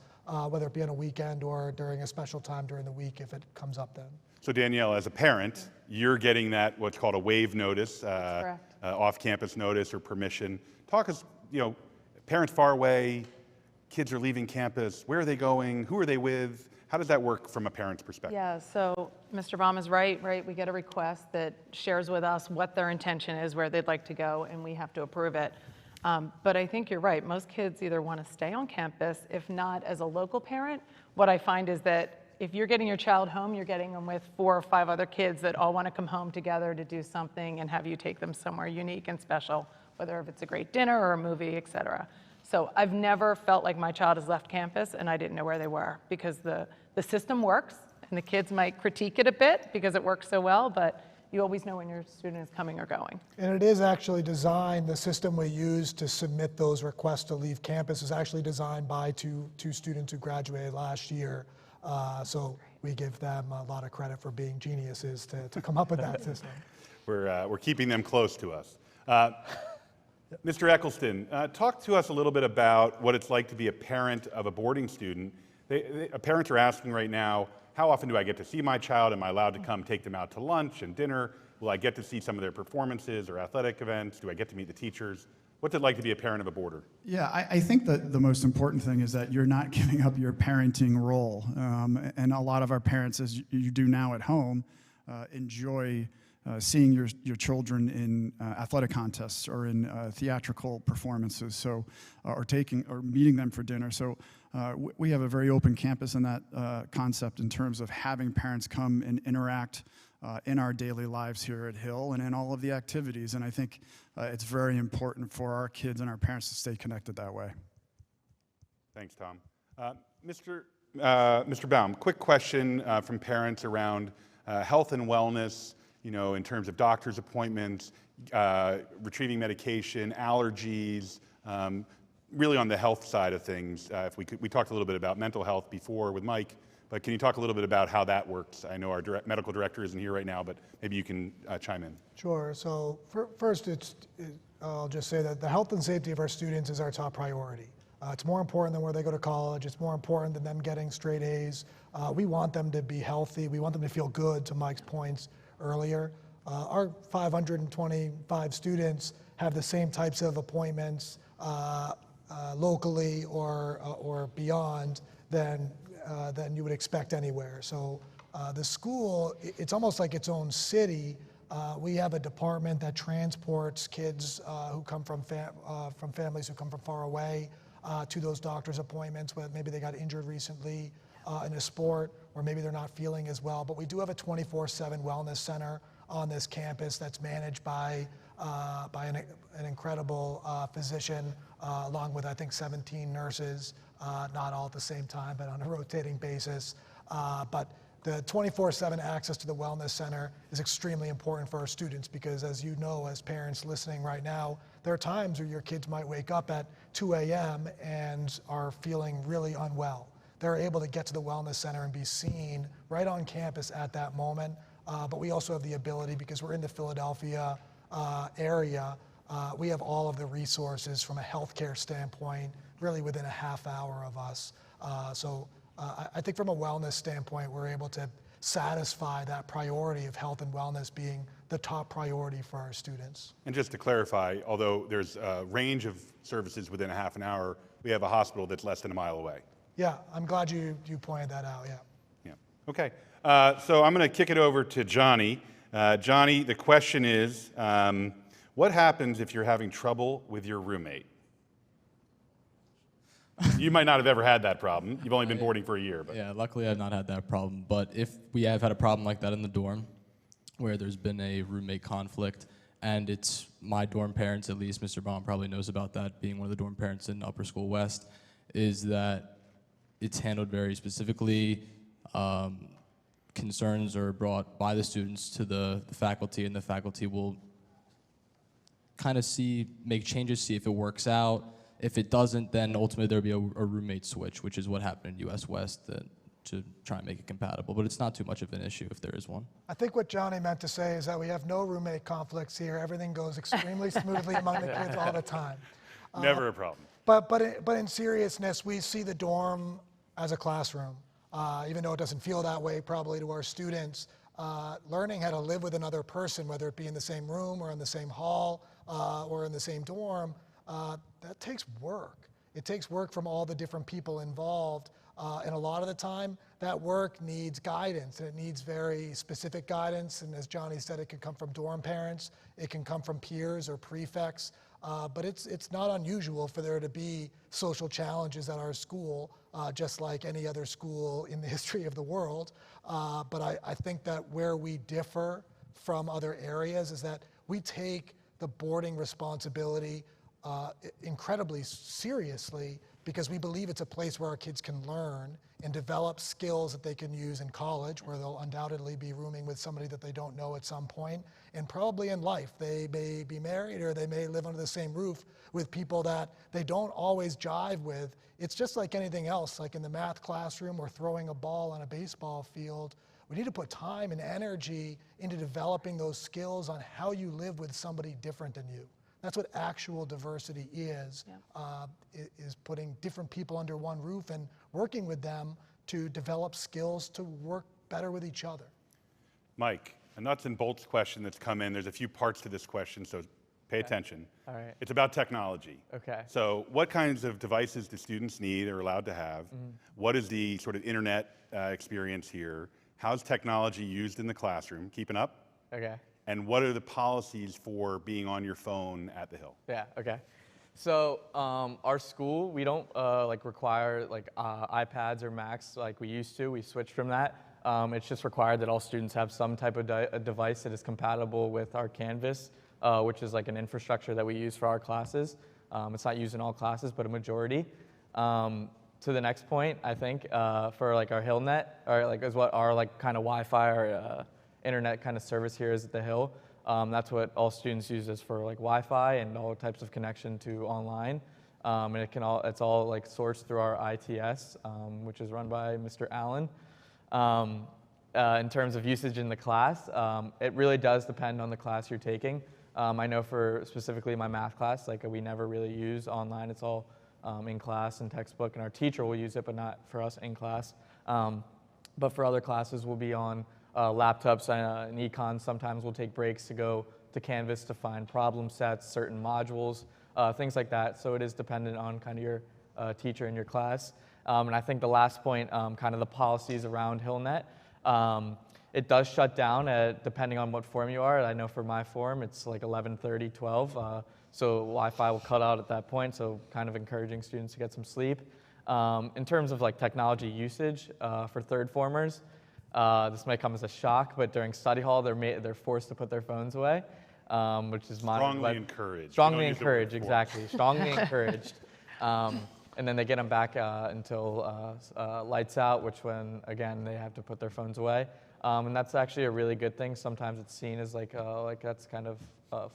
whether it be on a weekend or during a special time during the week if it comes up then. So Danielle, as a parent, you're getting that what's called a wave notice, off-campus notice or permission. Talk us, parents far away, kids are leaving campus, where are they going, who are they with? How does that work from a parent's perspective? Yeah, so Mr. Baum is right? We get a request that shares with us what their intention is, where they'd like to go, and we have to approve it. But I think you're right. Most kids either want to stay on campus, if not as a local parent. What I find is that if you're getting your child home, you're getting them with 4 or 5 other kids that all want to come home together to do something and have you take them somewhere unique and special, whether if it's a great dinner or a movie, et cetera. So I've never felt like my child has left campus and I didn't know where they were, because the system works, and the kids might critique it a bit because it works so well, but you always know when your student is coming or going. And it is actually designed, the system we use to submit those requests to leave campus is actually designed by two students who graduated last year. So we give them a lot of credit for being geniuses to come up with that system. We're keeping them close to us. Mr. Eccleston, talk to us a little bit about what it's like to be a parent of a boarding student. Parents are asking right now, how often do I get to see my child? Am I allowed to come take them out to lunch and dinner? Will I get to see some of their performances or athletic events? Do I get to meet the teachers? What's it like to be a parent of a boarder? Yeah, I think that the most important thing is that you're not giving up your parenting role. And a lot of our parents, as you do now at home, enjoy seeing your children in athletic contests or in theatrical performances, or meeting them for dinner. So we have a very open campus in that concept in terms of having parents come and interact in our daily lives here at Hill and in all of the activities. And I think it's very important for our kids and our parents to stay connected that way. Thanks, Tom. Mr. Baum, quick question from parents around health and wellness, in terms of doctor's appointments, retrieving medication, allergies, really on the health side of things. We talked a little bit about mental health before with Mike, But can you talk a little bit about how that works? I know our medical director isn't here right now, but maybe you can chime in. Sure. So first, I'll just say that the health and safety of our students is our top priority. It's more important than where they go to college. It's more important than them getting straight A's. We want them to be healthy. We want them to feel good, to Mike's points earlier. Our 525 students have the same types of appointments locally or beyond than you would expect anywhere. So the school, it's almost like its own city. We have a department that transports kids who come from families who come from far away to those doctor's appointments, where maybe they got injured recently in a sport, or maybe they're not feeling as well. But we do have a 24/7 wellness center on this campus that's managed by an incredible physician, along with, I think, 17 nurses, not all at the same time, but on a rotating basis. But the 24/7 access to the wellness center is extremely important for our students because, as you know, as parents listening right now, there are times where your kids might wake up at 2 a.m. and are feeling really unwell. They're able to get to the wellness center and be seen right on campus at that moment. But we also have the ability, because we're in the Philadelphia area, we have all of the resources from a healthcare standpoint, really within a half hour of us. So I think from a wellness standpoint, we're able to satisfy that priority of health and wellness being the top priority for our students. And just to clarify, although there's a range of services within a half an hour, we have a hospital that's less than a mile away. Yeah, I'm glad you pointed that out, yeah. Yeah, okay. So I'm going to kick it over to Johnny. Johnny, the question is, what happens if you're having trouble with your roommate? You might not have ever had that problem. You've only been boarding for a year. But. Yeah, luckily I've not had that problem. But if we have had a problem like that in the dorm, where there's been a roommate conflict, and it's my dorm parents, at least Mr. Baum probably knows about that, being one of the dorm parents in Upper School West, is that it's handled very specifically. Concerns are brought by the students to the faculty, and the faculty will kind of make changes, see if it works out. If it doesn't, then ultimately there'll be a roommate switch, which is what happened in US West to try and make it compatible. But it's not too much of an issue if there is one. I think what Johnny meant to say is that we have no roommate conflicts here. Everything goes extremely smoothly among the kids all the time. Never a problem. But in seriousness, we see the dorm as a classroom. Even though it doesn't feel that way probably to our students, learning how to live with another person, whether it be in the same room or in the same hall or in the same dorm, that takes work. It takes work from all the different people involved, and a lot of the time that work needs guidance, and it needs very specific guidance, and as Johnny said, it can come from dorm parents, it can come from peers or prefects, but it's not unusual for there to be social challenges at our school, just like any other school in the history of the world. But I think that where we differ from other areas is that we take the boarding responsibility incredibly seriously, because we believe it's a place where our kids can learn and develop skills that they can use in college, where they'll undoubtedly be rooming with somebody that they don't know at some point, and probably in life. They may be married, or they may live under the same roof with people that they don't always jive with. It's just like anything else, like in the math classroom or throwing a ball on a baseball field. We need to put time and energy into developing those skills on how you live with somebody different than you. That's what actual diversity is, is putting different people under one roof and working with them to develop skills to work better with each other. Mike, a nuts and bolts question that's come in. There's a few parts to this question, so pay attention. All right. It's about technology. Okay. So what kinds of devices do students need or allowed to have? What is the sort of internet experience here? How's technology used in the classroom? Keeping up? Okay. And what are the policies for being on your phone at the Hill? Yeah, okay. So our school, we don't require iPads or Macs like we used to. We switched from that. It's just required that all students have some type of a device that is compatible with our Canvas, which is like an infrastructure that we use for our classes. It's not used in all classes, but a majority. To the next point, I think, for like our HillNet, or like is what our like kind of Wi-Fi or internet kind of service here is at the Hill. That's what all students use is for like Wi-Fi and all types of connection to online. And it's all like sourced through our ITS, which is run by Mr. Allen. In terms of usage in the class, it really does depend on the class you're taking. I know for specifically my math class, like we never really use online. It's all in class and textbook, and our teacher will use it, but not for us in class. But for other classes, we'll be on laptops and econ. Sometimes we'll take breaks to go to Canvas to find problem sets, certain modules, things like that. So it is dependent on kind of your teacher in your class. And I think the last point, kind of the policies around HillNet. It does shut down depending on what form you are. I know for my form, it's like 11:30, 12. So Wi-Fi will cut out at that point, so kind of encouraging students to get some sleep. In terms of like technology usage for third formers, this might come as a shock, but during study hall, they're forced to put their phones away, which is strongly encouraged. Strongly encouraged, exactly. Strongly encouraged. And then they get them back until lights out, which when, again, they have to put their phones away. And that's actually a really good thing. Sometimes it's seen as like that's kind of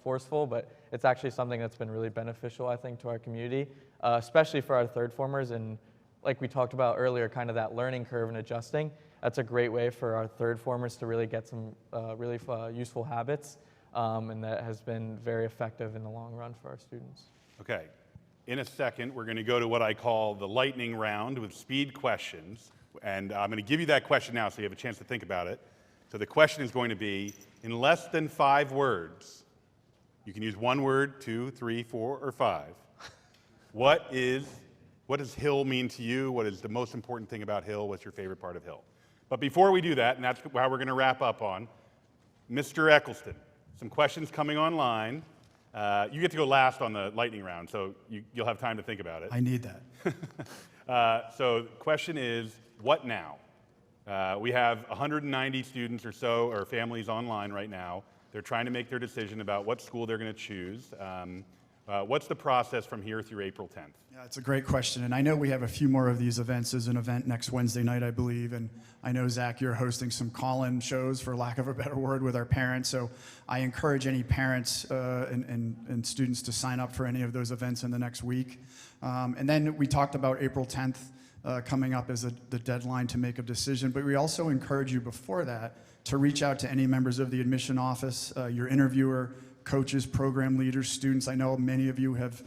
forceful, but it's actually something that's been really beneficial, I think, to our community, especially for our third formers. And like we talked about earlier, kind of that learning curve and adjusting. That's a great way for our third formers to really get some really useful habits, and that has been very effective in the long run for our students. Okay. In a second, we're going to go to what I call the lightning round with speed questions. And I'm going to give you that question now so you have a chance to think about it. So the question is going to be, in less than 5 words, you can use 1 word, 2, 3, 4, or 5. What does Hill mean to you? What is the most important thing about Hill? What's your favorite part of Hill? But before we do that, and that's how we're going to wrap up on, Mr. Eccleston, some questions coming online. You get to go last on the lightning round, so you'll have time to think about it. I need that. So the question is, what now? We have 190 students or so, or families online right now. They're trying to make their decision about what school they're going to choose. What's the process from here through April 10th? Yeah, it's a great question. And I know we have a few more of these events. There's an event next Wednesday night, I believe. And I know, Zach, you're hosting some call-in shows, for lack of a better word, with our parents. So I encourage any parents and students to sign up for any of those events in the next week. And then we talked about April 10th coming up as the deadline to make a decision. But we also encourage you before that to reach out to any members of the admission office, your interviewer, coaches, program leaders, students. I know many of you have,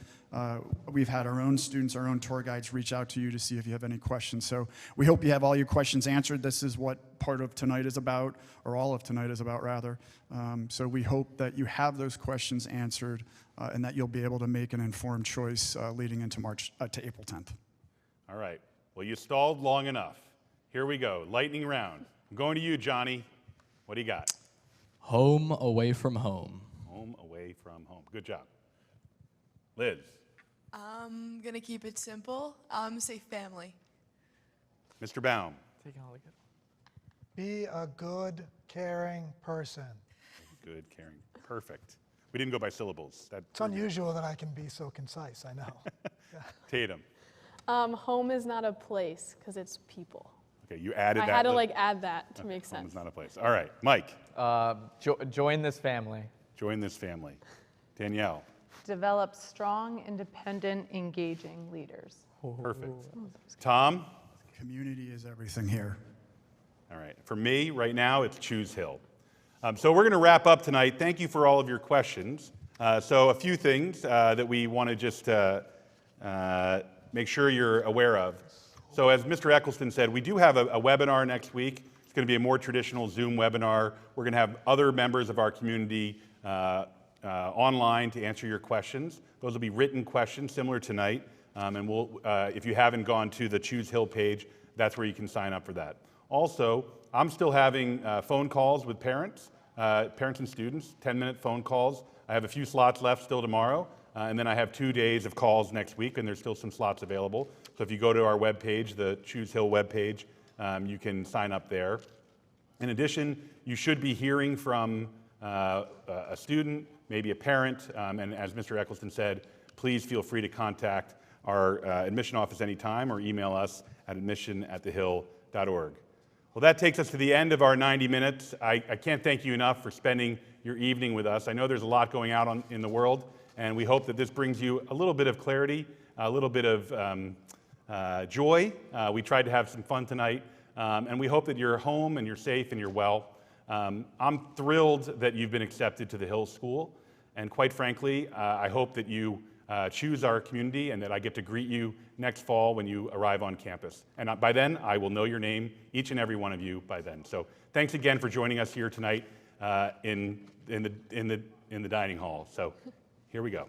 we've had our own students, our own tour guides reach out to you to see if you have any questions. So we hope you have all your questions answered. This is what part of tonight is about, or all of tonight is about, rather. So we hope that you have those questions answered and that you'll be able to make an informed choice leading into to April 10th. All right. Well, you stalled long enough. Here we go. Lightning round. I'm going to you, Johnny. What do you got? Home away from home. Home away from home. Good job. Liz. I'm going to keep it simple. I'm going to say family. Mr. Baum. Be a good, caring person. Good, caring. Perfect. We didn't go by syllables. It's unusual that I can be so concise, I know. Yeah. Tatum. Home is not a place, because it's people. Okay, you added that. I had to add that to make sense. Home is not a place. All right, Mike. Join this family. Join this family. Danielle. Develop strong, independent, engaging leaders. Perfect. Tom. Community is everything here. All right. For me, right now, it's choose Hill. So we're going to wrap up tonight. Thank you for all of your questions. So a few things that we want to just make sure you're aware of. So as Mr. Eccleston said, we do have a webinar next week. It's going to be a more traditional Zoom webinar. We're going to have other members of our community online to answer your questions. Those will be written questions similar tonight. And we'll, if you haven't gone to the Choose Hill page, that's where you can sign up for that. Also, I'm still having phone calls with parents and students, 10-minute phone calls. I have a few slots left still tomorrow. And then I have 2 days of calls next week, and there's still some slots available. So if you go to our webpage, the Choose Hill webpage, you can sign up there. In addition, you should be hearing from a student, maybe a parent, and as Mr. Eccleston said, please feel free to contact our admission office anytime or email us at admission@thehill.org. Well, that takes us to the end of our 90 minutes. I can't thank you enough for spending your evening with us. I know there's a lot going out in the world, and we hope that this brings you a little bit of clarity, a little bit of joy. We tried to have some fun tonight. And we hope that you're home and you're safe and you're well. I'm thrilled that you've been accepted to the Hill School. And quite frankly, I hope that you choose our community and that I get to greet you next fall when you arrive on campus. And by then, I will know your name, each and every one of you by then. So thanks again for joining us here tonight in the dining hall. So here we go.